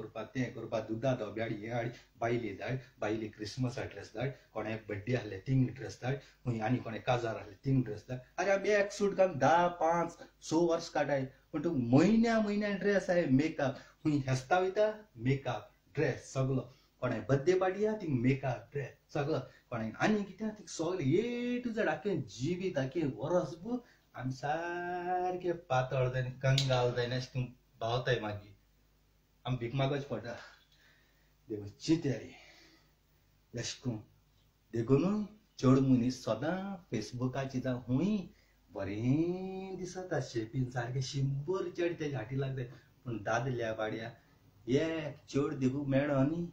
करपा दुदा धोबे हाड हे हाड बायले धाड बायले क्रिसमसा ड्रेस धाड कोणाक बड्डे आहले थिंग ड्रेस धाड खंय आनी कोणाक काजार आहले थिंग ड्रेस धाड अरे आमी एक सूट घालून 10-5-6 वर्स काडाय पूण तूं म्हयन्या ड्रेस आहे मेकअप खंय हेस्ता वयता मेकअप ड्रेस सगळो कोणाक बर्थडे पार्टी आहा थिंग मेकअप ड्रेस सगळो कोणाक आनी कितें थिंग सगळें ए टू झेड आख्खें जिवीत आख्खें वर्सभर आमी सारकें पातळ जायन कंगाल जायन अशें करून भावताय मागीर आमी भीक मागोवचें पडटा देव चिंत्याय अशें करून देखून चड मनीस सदां फेसबुकाचेर जावं खूंय बरें दिसता शेपीन सारकें शिंबर चेड तेजे हाटी लागताय पूण दादल्या बाड्या एक चेड देखून मेळ्ळो न्ही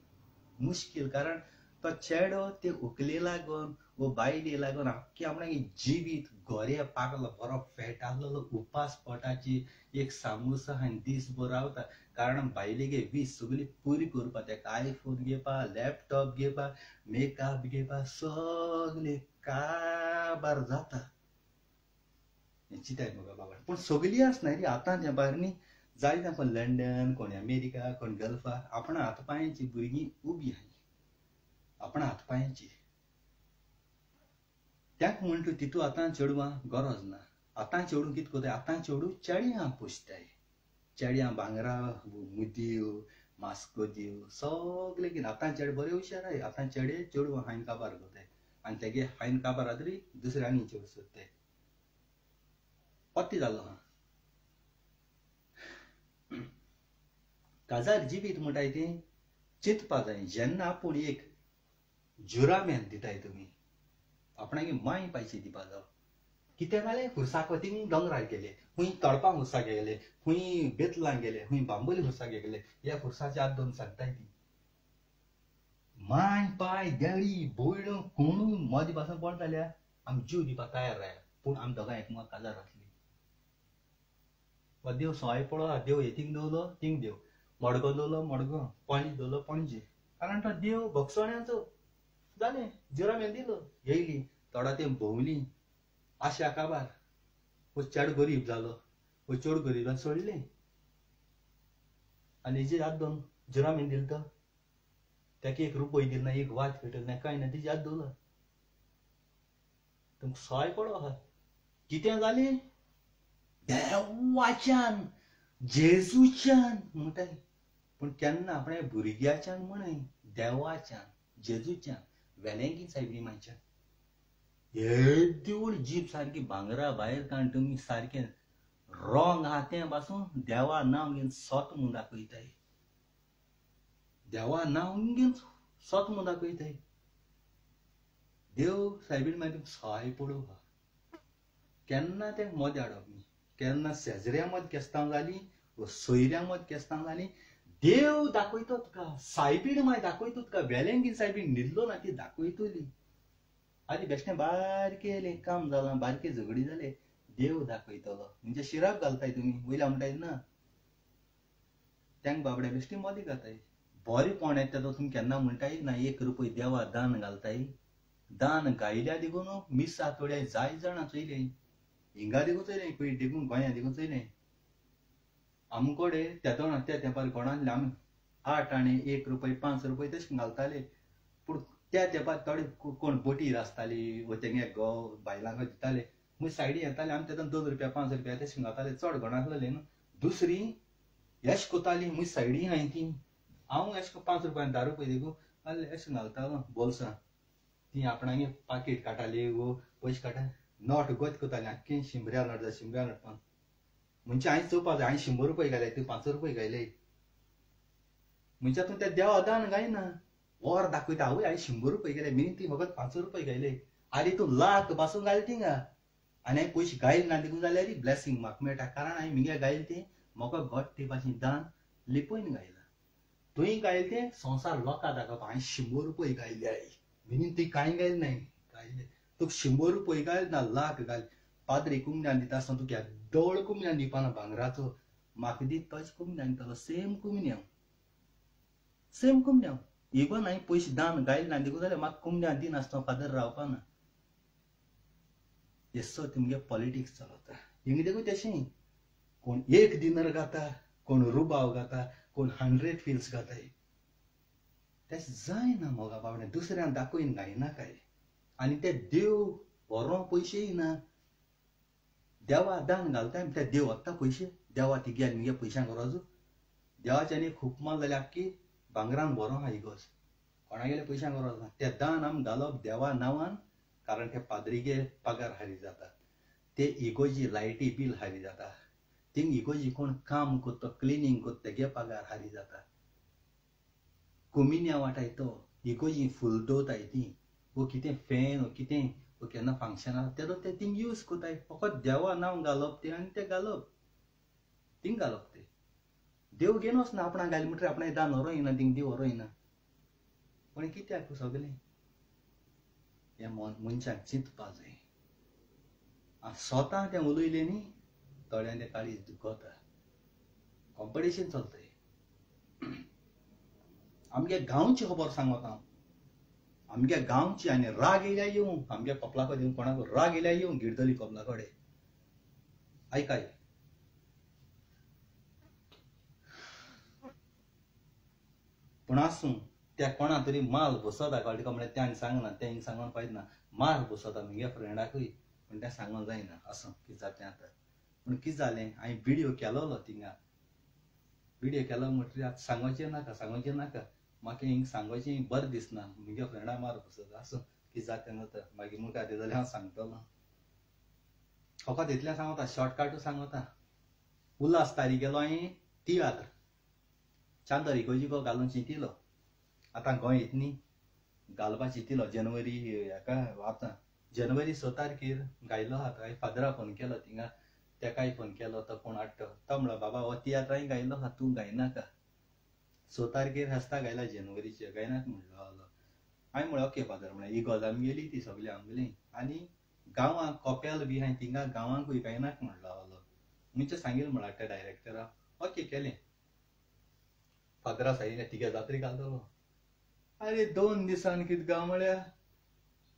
मुश्कील कारण तो चेडो ते उकले लागून वो बायले लागून आख्खें आपणागे जिवीत गोरे पागलो बरो फेट आहलो उपास पोटाची एक सामोसा आनी दीसभर रावता कारण बायलेगे वीस सगळी पुरी करपा तेका आयफोन घेवपा लॅपटॉप घेवपा मेकअप घेवपा सगळे काबार जाता चिंताय मुगो बाबा पूण सगळीं आसना रे आतां त्या भायर न्ही जायते कोण लंडन, कोण अमेरिका, कोण गल्फा, आपण हातपायांची भुरगीं उबी आहाय, आपण हातपायांची. त्याक म्हणटा तितू आतां चेडवां गरज ना. आतां चेडूं कितें कोताय, आतां चेडूं चेड्यां पोसताय. चेड्यां भांगरां, मुदयो, मास्कोद्यो सगळे कितें. आतां चेडे बरे हुशार आहाय. आतां चेडे चेडवां हायन काबार कोताय आनी तेगे हायन काबार जातरी दुसरे आनी चेडूं सोदताय. पत्ती जालो हा. काजार जिवीत म्हणटाय तें चिंतपा जाय. जेन्ना आपूण एक जुराम्यान दिताय तुमी, आपणागे माय पायशे दिवपा जाय. कितें जालें, खुर्साक थिंग दोंगरार गेले, खूंय तळपां खुर्साक गेले, खूंय बेतलां गेले, खूंय बांबोली खुर्साक गेले. ह्या खुर्साचे हात दोन सांगताय ती. माय पाय देडी बोयडो कोणूय मदें पासून पडटा जाल्यार आमी जीव दिवपाक तयार राया, पूण आमी दोगां एकमेकांक काजार आसली. वा देव सवाय पळो, देव हे थिंग दवरलो थिंग देव, मडगो दवरलो मडगो, पणजे दवरलो पणजे. कारण तो देव भोगसोण्याचो. जालें, जुराम्यान दिलो, येयली थोडा तेंप भोंवली, आशा काबार. वो चेडो गरीब जालो, वो चेडूं गरीबान सोडलें आनी हेजे हात दोन जुराम्यान दिलो तो. ताका एक रुपय दिलो ना, एक वाट भेटल ना, कांय ना, तेजे हात दवरलो. तुमकां सवाय पडो आहा. कितें जालें, देवाच्यान, जेजूच्यान म्हणटाय. पूण केन्ना आपणे भुरग्याच्यान म्हणय, देवाच्यान, जेजूच्यान, वेलेंगी सायबी मायच्यान. हे देवूळ जीब सारकी भांगरा भायर काडून तुमी सारकें रोंग आहा तें पासून देवा नांव घेवन सोत म्हूण दाखयताय. देवा नांव घेवन सोत म्हूण दाखयताय. देव सायबीण मागीर तुमकां सवाय पडो आहा. केन्ना तें मदें हाडप न्ही. केन्ना शेजऱ्या मदें केस्तां जालीं, वा सोयऱ्या मदें केस्तां जालीं, देव दाखयतो तुका. सायबीण मागीर दाखयतो तुका. वेलेंगी सायबीण न्हिदलो ना ती दाखयतली. आनी बेश्टें बारकेलें काम जालां, बारके झगडी जाले, देव दाखयतलो. म्हणजे शिराक घालताय तुमी, वयल्या म्हणटाय ना. त्यांक बाबड्या बेश्टी मदें घाताय. बरेंपण येता तो तुमी केन्ना म्हणटाय ना, 1 रुपय देवा दान घालताय. दान गायल्या देखून मिस आठवड्या जाय जाणां चोयले, हिंगा देखून चोयलें, पयलीं देखून गोंया देखून चोयलें. आमकोडे त्या तेंपार कोणाले आमी 8 आणे 1 रुपय 5 रुपय तशें घालताले. पूण त्या तेंपार थोडे कोण बोटीर आसताली, वा तेंगे घोव बायलांक दिताले. मग सायडीन येताले, आमी तेन्ना 2 रुपया 5 रुपया तशें घालताले. चड घोण आसलेले न्हू. दुसरी एश कोताली, म्हजी सायडीन हांय ती. हांव एश को 5 रुपया 10 रुपय देखून आहले एशें घालतालो बोल्सां. ती आपणागे पाकीट काडटाली, वो पयशे काडटा, नोट गोत कोताली, आख्खी 100 नोट जाय 100 नोट पान. म्हणजे हांवें चोवपा जाय, हांवें 100 रुपय घाले, तूं 5 रुपय घायले. म्हणजे आतां त्या देवा दान गायना. वर दाखयता, आवय हांवें 100 रुपय गेले, मिनी ती म्हाका 5 रुपय घायले. आरे तूं लाख पासून घाल थिंगा. आनी हांवें पयशे गायले ना देखून जाल्यार ब्लेसिंग म्हाका मेळटा. कारण हांवें मिगे गायले तें म्हाका घोट ते भाशेन दान लिपोवन गायला. तुवें गायले तें संवसार लोकांक दाखोवपा. हांवें 100 रुपय गायले, मिनी ती कांय गायले नाय. गायले तुका 100 रुपय घाल ना लाख घाल. पाद्री कुमण्यान दिता आसतना तुका दोळ कुमण्यान दिवपा ना भांगराचो. म्हाका दी तशें कुमण्यान दितलो, सेम कुमण्यां. सेम कुमण्यां. इवन हांवें पयशे दान गायले ना देखून जाल्यार म्हाका कुमण्यान दिनासतना फादर रावपा ना. येसो तुमगे पॉलिटिक्स चलता. हिंगा देखून तशें कोण 1 दिनार घाता, कोण रुबाव घाता, कोण 100 फिल्स घाताय. तशें जायना मोगा बाबडे. दुसऱ्यांक दाखोवन गायना काय. आनी ते देव व्हरों पयशे येना. देवा दान घालता, ते देव व्हरता पयशे. देवा ती गेल मुगे पयशांक गरज. देवाच्यान एक हुकमा जाल्यार आख्खी भांगरान व्हरों आहा इगोज. कोणागेले पयशांक गरज ना. ते दान आमी घालप देवा नांवान. कारण ते पाद्रीगे पगार हारी जाता. ते इगोजी लायटी बील हारी जाता. थिंग इगोजी कोण काम कोत्तो, क्लिनींग कोत्तो, तेगे पगार हारी जाता. कुमिन्या वाटाय तो इगोजी फूल दवरताय ती. वो कितें फॅन वो कितें वो केन्ना फंक्शन आसा तेदो ते थिंग यूज कोताय. फकत देवा नांव घालप ते आनी ते घालप. थिंग घालप ते. देव घेवन वचना. आपणाक घाली म्हणटरी आपणाक दान व्हरों येना, थिंग देव व्हरों येना. पण कित्याक सगलें हे मनशाक चिंतपा जाय. स्वता तें उलयलें न्ही, थोड्यांक तें काळीज दुखता. कॉम्पिटिशन चलताय. आमगे गांवची खबर सांगता हांव. आमगे गांवची आनी राग येयल्या येवं, आमगे कपला कडेन कोणाक राग येयल्या येवं, गिरदली कपला कडेन. आयकाय पूण आसूं त्या कोणा तरी माल बसता कळटा का म्हळ्यार त्यान सांगना तें सांगून पायत ना माल बसता मगे फ्रेंडाकूय पूण तें सांगूंक जायना असो कितें जाता आतां पूण कितें जालें हांवें विडियो केलोलो थिंगा विडियो केलो म्हणटरी आतां सांगोचें नाका म्हाका हिंग सांगोचें बरें दिसना म्हगे फ्रेंडा मार बसता असो कितें जाता तें मागीर मुखार येता जाल्यार हांव सांगतलों फकत इतलें सांगता शॉर्टकट सांगता उल्हास तारी गेलो हांवें तियात्र चांदर इकोजिको घालून चिंतिलो आतां गोंय येत न्ही घालपा चिंतिलो जनवरी हेका आतां जनवरी 6 तारखेर गायलो आहा हांवें फादरा फोन केलो थिंगा तेकाय फोन केलो तो कोण हाडटा तो म्हणलो बाबा हो तियात्र हांवें गायलो आहा तूं गायनाका 6 तारखेर आसता गायला जनवरीचे गायनाका म्हणलो हांवें म्हणलें ओके फादर म्हळ्यार ही गजाल गेली ती सगळी आमगेली आनी गांवांक कोपेल बी हांवें थिंगा गांवांकूय गायनाका म्हणलो म्हणजे सांगिल्लें म्हणल्यार त्या डायरेक्टराक ओके केलें फादरा सांगिल्लें तिगे जात्रे घालतलो अरे 2 दिसान कितें गांव म्हळ्यार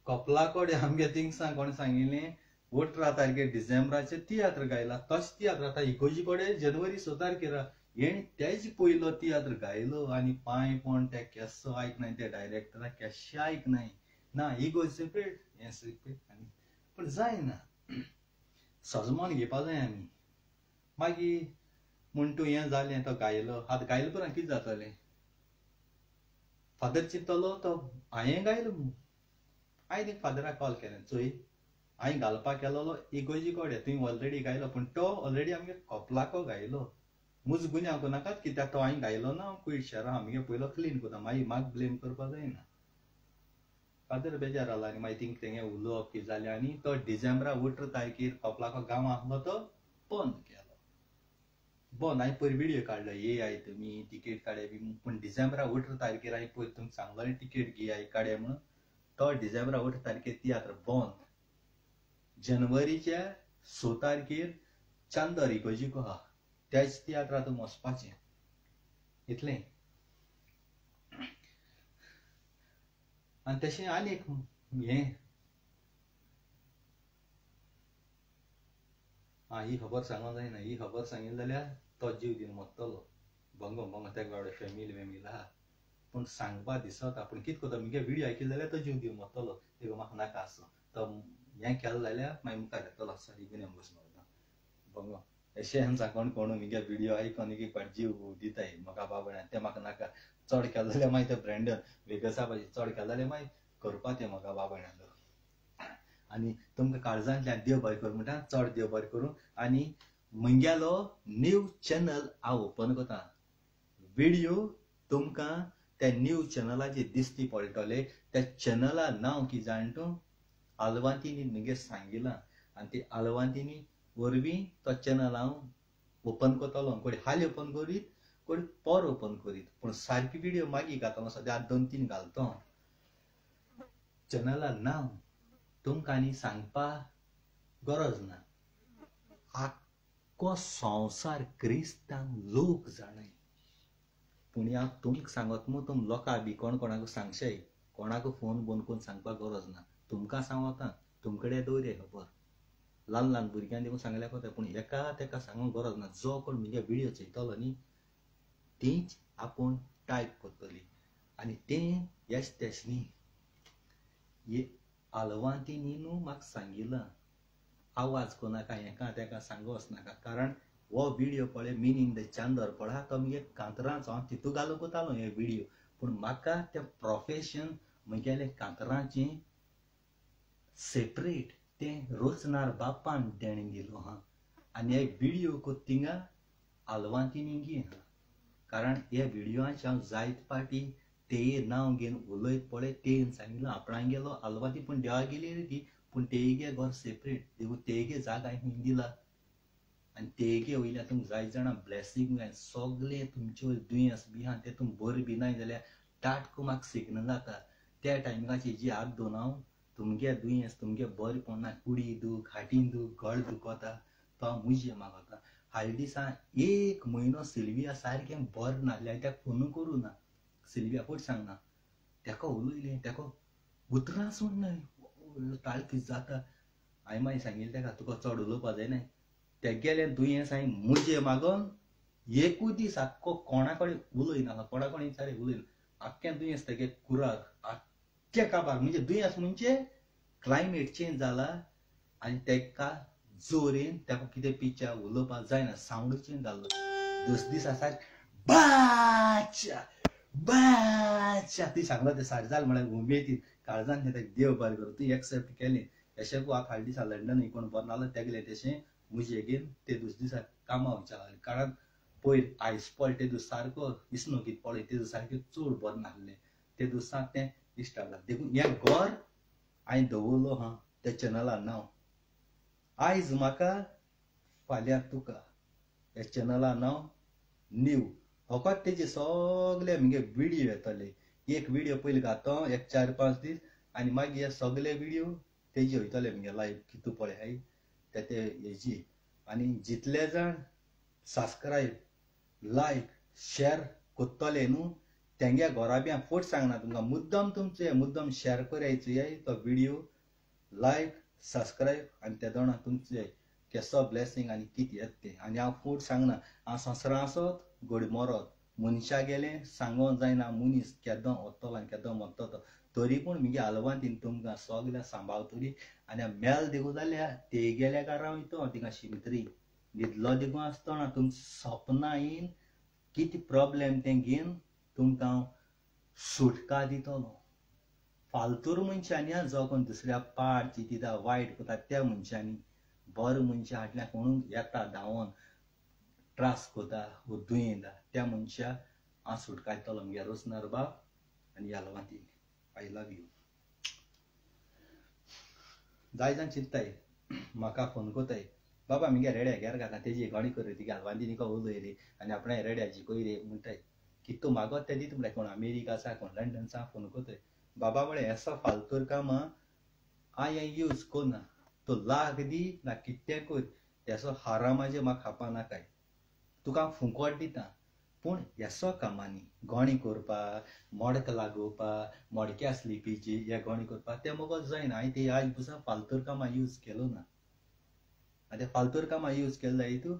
कपला कोडे आमगे थिंगसा कोण सांगिल्लें 18 तारखेर डिसेंबराचे तियात्र गायला तशें तियात्र आतां इकोजी कोडे जनवरी 6 तारखेर हेणें तेज पयलो तियात्र गायलो आनी पांय पण ते केस्सो आयकनाय त्या डायरेक्टराक केश्शें आयकनाय ना ही गोज सेपरेट हें सेपरेट आनी पूण जायना सजमोन घेवपा जाय आमी मागीर म्हण तूं हें जालें तो गायलो आतां गायलो उपरांत कितें जातलें फादर चिंतलो तो हांवें गायलो हांवें फादराक कॉल केलें चोय हांवें घालपाक केलोलो इगोजी कोडे तुवें ऑलरेडी गायलो पूण तो ऑलरेडी आमगे कपलाको गायलो मुज गुन्यांव कोनाकात कित्याक तो हांवें गायलो ना कुयट शारा आमगे पयलो क्लीन कोता मागीर म्हाका ब्लेम करपा जायना फादर बेजार जालो आनी मागीर थिंग तेंगे उलोवप कितें जालें आनी तो डिसेंबरा 18 तारखेर कपलाको गांव आसलो तो बंद केलो बंद हांवें पयर विडियो काडलो येयाय तुमी तिकेट काडया बी पूण डिसेंबरा 18 तारखेर हांवें पयर तुमकां सांगलो तिकेट घेयाय काडया म्हणून तो डिसेंबरा 18 तारखेर तियात्र बंद जनवरीच्या 6 तारखेर चांदर इकोजिको आहा त्याच तियात्रांत वचपाचें इतलें आनी तशें आनी एक हें ही खबर सांगूंक जायना ही खबर सांगिल्ली जाल्यार तो जीव दिवन मरतलो भंग तेका बाबडे फॅमिली आहा पूण सांगपा दिसता पूण कितें करता मगे विडियो आयकलो जाल्यार तो जीव दिवन मरतलो तेका म्हाका नाका आसलो तो हें केलें जाल्यार मागीर मुखार येतलो सॉरी गुन्यांव बसून वता भंग अशें सांगून कोण मगे विडियो आयकून एक पाट जीव दिताय म्हाका बाबड्यान तें म्हाका नाका चड केलें जाल्यार मागीर ते ब्रँडन वेगसा पाहिजे चड केलें जाल्यार मागीर करपा तें म्हाका बाबड्यान आनी तुमकां काळजांतल्यान देव बरें करूं म्हणटा चड देव बरें करूं आनी म्हगेलो न्यू चॅनल हांव ओपन करता विडियो तुमकां त्या न्यू चॅनलाचेर दिसती पडटले त्या चॅनला नांव कितें जाण तूं आलवांतीनी मगे सांगिलां आनी ती आलवांतीनी वरवीं तो चॅनल हांव ओपन करतलो कोणी हालीं ओपन करीत कोणी पर ओपन करीत पूण सारकी विडियो मागीर घालतलो सद्या 2-3 घालतो चॅनला नांव तुमकां आनी सांगपा गरज ना आख्खो संवसार क्रिस्तांव लोक जाणाय पूण हांव तुमकां सांगत मू तुम लोकां बी कोणाक सांगशाय कोणाक फोन करून सांगपाक गरज ना तुमकां सांगता तुमकडे दवरे खबर ल्हान भुरग्यांक देखून सांगल्यार कोता पूण एका तेका सांगूंक गरज ना जो कोण म्हगे विडियो चयतलो न्ही तीच आपूण टायप करतली आनी तें येस तेश न्ही हे आलवांतीनी न्हू म्हाका सांगिलां आवाज कोनाका हेका तेका सांगो वचनाका कारण हो विडियो पळय मीन इन द चांदर पळय तो मगे कांतरांचो हांव तितू घालूं कोतालो हे विडियो पूण म्हाका तें प्रोफेशन म्हगेलें कांतरांचें सेपरेट तें रोचनार बापान तेणें दिलो हा आनी हे विडियो को थिंगा आलवांतीनी गी हा कारण हे विडियोचे हांव जायत पाटी तें नांव घेवन उलयत पळय तें सांगिल्लो आपणाक गेलो आलवांती पूण देवा गेली रे ती पूण तेगे घर सेपरेट देखून तेगे जागा हांवें दिला आनी तेगे वयल्यान तुमकां जायत जाणां ब्लेसींग मेळ्ळें सगळें तुमच्यो दुयेंस बी आहा तें तुमकां बरें बी नाय जाल्यार टाटको म्हाका शिकना जाता त्या टायमाची जी हात दोन हांव तुमगे दुयेंस तुमगे बरें पडना कुडी दूख हाटीन दूख गळ दुखता तो हांव मुजे मागता हालीं दिसा 1 म्हयनो सिल्विया सारकें बरें ना जाल्यार ताका फोन करूं ना सिल्विया पट सांगना तेका उलयलें तेका उतरां सोडना ताळ कितें जाता हांवें मागीर सांगिल्लें तेका तुका चड उलोवपा जायना ते गेलें दुयेंस हांवें मुजे मागोन एकूच दीस आख्खो कोणा कडेन उलयना कोणा कडेन विचारी उलयना आख्ख्या दुयेंस तेगे कुराक आख्ख्या काबार म्हणजे दुयेंस म्हणजे क्लायमेट चेंज जाला आनी तेका जोरेन तेका कितें पिच्या उलोवपाक जायना सावंड चेंज जाल्लो दस आसा बाच्या बाच्या ती सांगलो ते सारकें जालें म्हळ्यार उमेदीन काळजान तेका देव बरें करूं ती एक्सेप्ट केलें अशें हांव फाल्यां दिसा लंडन कोण बरो नासलो तेगेलें तशें मुजेगेन ते दिसा कामां वयच्या कारण पयर आयस पडले ते दीस सारको दिसनो कितें पडले ते दीस सारकें चड बरें नासलें ते दिसा तें इश्टाक लागलें देखून हें घर हांवें दवरलो हा त्या चॅनलान नांव आयज म्हाका फाल्यां तुका ह्या चॅनलान नांव न्यू फकत तेजे सगळे म्हगे व्हिडिओ येतले एक व्हिडिओ पयलीं घातो एक 4-5 दीस आनी मागीर हे सगळे व्हिडिओ तेजे वयतले म्हगे लायव्ह कितू पळय हाय ते हेजी आनी जितले जाण सबस्क्रायब लायक शेअर कोत्तले न्हू तेंगे घोराब्यां फट सांगना तुमकां मुद्दम तुमचे मुद्दम शेअर करायचो तो व्हिडिओ लायक सबस्क्रायब आनी ते दोना तुमचे केसो ब्लेसिंग आनी कितें येत ते आनी हांव फट सांगना हांव संवसारां आसत घोडी मरत मनशां गेलें सांगों जायना मनीस केदो वतलो आनी केदो मरतलो तरी पूण म्हगे आलवांतीन तुमकां सगळ्या सांबाळटली आनी मेल देखून जाल्यार ते गेल्या काय रावयतो तिंगा शिमतरी न्हिदलो देखून आसतना तुमच्या सपनांत कितें प्रॉब्लेम तें घेवन तुमकां हांव सुटका दितलो फालतूर मनशांनी जो कोण दुसऱ्या पाड चिंतिता वायट करता त्या मनशांनी बरो मनशा फाटल्यान कोण येता धांवोन त्रास कोता वो दुयेंत त्या मनशाक हांव सुटका दितलो म्हगे रोसनार बाब आनी आलवांतीन आय लव यू जाय जाण चिंतताय म्हाका फोन कोताय बाबा म्हगे रेड्या घेर घाता तेजी गाणी कर रे तिगे आलवांतीन को उलय रे आनी आपणें रेड्याची कोय रे म्हणटाय कितू मागोत ते दिता म्हळ्यार कोण अमेरिका आसा कोण लंडन आसा फोन कोताय बाबा म्हळें ऐसा फालतूर कामां हांवें यूज कोन्ना तो लाग दी ना कितें कोर तेसो हारामाजे म्हाका खावपा नाकाय तुका हांव फुंकट दिता पूण हेसो कामांनी गोणी करपाक मोडक लागोवपाक मोडक्या स्लिपीची हे गोणी करपाक तें मुगो जायना हांवें ते आज पसून फालतूर कामां यूज केलो ना आनी ते फालतूर कामां यूज केले जाय तूं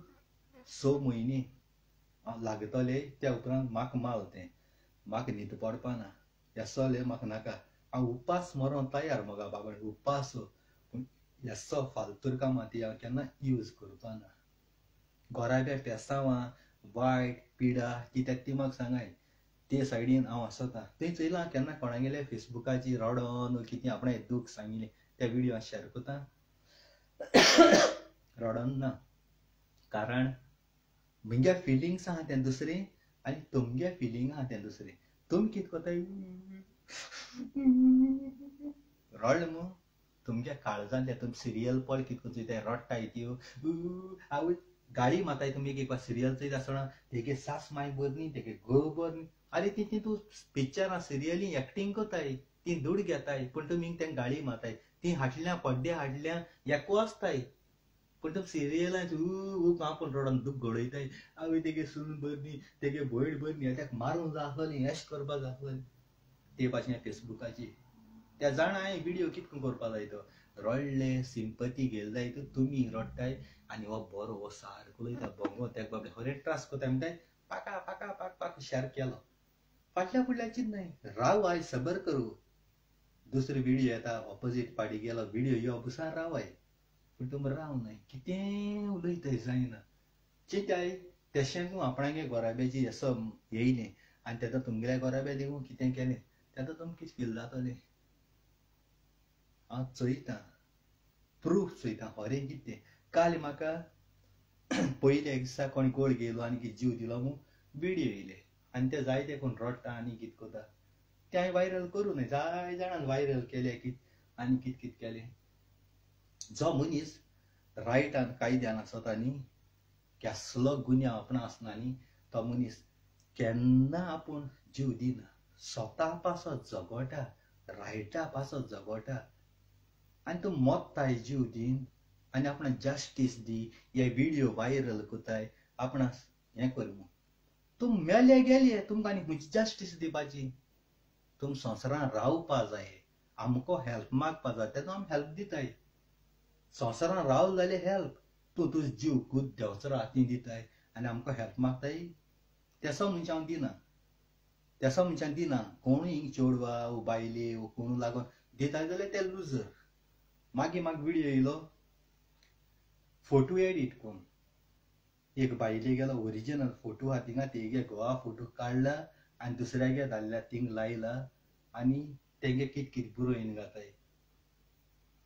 6 म्हयने लागतले त्या उपरांत म्हाका माल तें म्हाका न्हीद पडपा ना हेसोले म्हाका नाका हांव उपास मरोन तयार मगो बाबा उपास पूण हेसो फालतूर कामां ती हांव केन्ना यूज करपा ना घोराब्या पेसावां वायट पिडा कित्याक ती म्हाका सांगाय ते सायडीन हांव आसता थंय चयलां केन्ना कोणागेले फेसबुकाचेर रडोन कितें आपणें दूख सांगिल्लें त्या व्हिडिओ हांव शेअर कोता रडोन ना कारण म्हगे फिलिंग्स आहा तें दुसरें आनी तुमगे फिलिंग आहा तें दुसरें तुमी कितें कोताय रड न्हू तुमच्या काळजान ते तुमी सिरियल पळय कितें कोताय ते रडटाय त्यो आवय गाडी माताय तुमी एक सिरियल चयता आसतना तेगे सास माय बरी तेगे घोव बरी आरे ती तूं पिक्चरां सिरियली एक्टींग कोताय ती दूड घेताय पूण तुमी तें गाडी माताय ती हाटल्या पड्डे हाटल्या एकू आसताय पूण तुमी सिरियलांत आपण रडोन दूख घडयताय आवय तेगे सून बरी तेगे भयण बरी तेका मारूंक जाय आसलें हेश करपाक जाय आसलें ते भाशेन फेसबुकाचेर त्या जाणा हांवें व्हिडिओ कितको करपा जाय तो रडले सिंपती घेतले जाय तर तुमी रडटाय आनी हो बरो हो सारको उलयता भोंगो तेका बाबडे खरें त्रास कोताय म्हणटाय पाका पाका पाक पाक शेअर केलो फाटल्या फुडल्या चिंतनाय राव आय सबर करूं दुसरो व्हिडिओ येता ऑपोजीट पार्टी गेलो व्हिडिओ यो बुसार रावाय पूण तुमी रावनाय कितें उलयताय जायना चिंताय तशें तूं आपणागे घोराब्याची असो येयलें आनी तेका तुमगेल्या घोराब्या देखून कितें केलें तेन्ना तुमकां कितें फील जातलें हांव चोयतां प्रूफ चोयतां खरें कितें काल म्हाका पयल्या एक दिसा कोणी कोळ गेलो आनी कितें जीव दिलो म्हूण व्हिडिओ येयले आनी ते जायते कोण रडटा आनी कितें कोता ते हांवें वायरल करूं न्हय जाय जाणांन वायरल केले आनी कितें कितें केलें जो मनीस रायटान कायद्यान आसता न्ही केसलो गुन्यांव आपणा आसना न्ही तो मनीस केन्ना आपूण जीव दिना स्वता पासो जगोटा रायटा पासो जगोटा आनी तूं मोत्ताय जीव दिन आनी आपणाक जस्टीस दी हे व्हिडिओ वायरल कोताय आपणाक हें कर म्हूण तूं मेले गेले तुमकां आनी खंयची जस्टीस दिवपाची तुम संवसारान रावपा जाय आमको हेल्प मागपा जाय तेन्ना आमी हेल्प दिताय संवसारान रावल जाल्यार हेल्प तूं तुजो जीव खूब देंवचरो हातीन दिताय आनी आमकां हेल्प मागताय तेसो मनशां हांव दिना त्याचा मनशान दिना कोण हिंग चेडवा वो बायले वो कोण लागून दिता जाल्यार ते लुजर. मागीर म्हाका व्हिडिओ येयलो फोटो एडिट कोण एक बायले गेलो ओरिजिनल फोटो हा थिंगा तेगे गोवा फोटो काडला आनी दुसऱ्यागे धाडला थिंग लायला आनी तेगे कित बरोयन घाताय.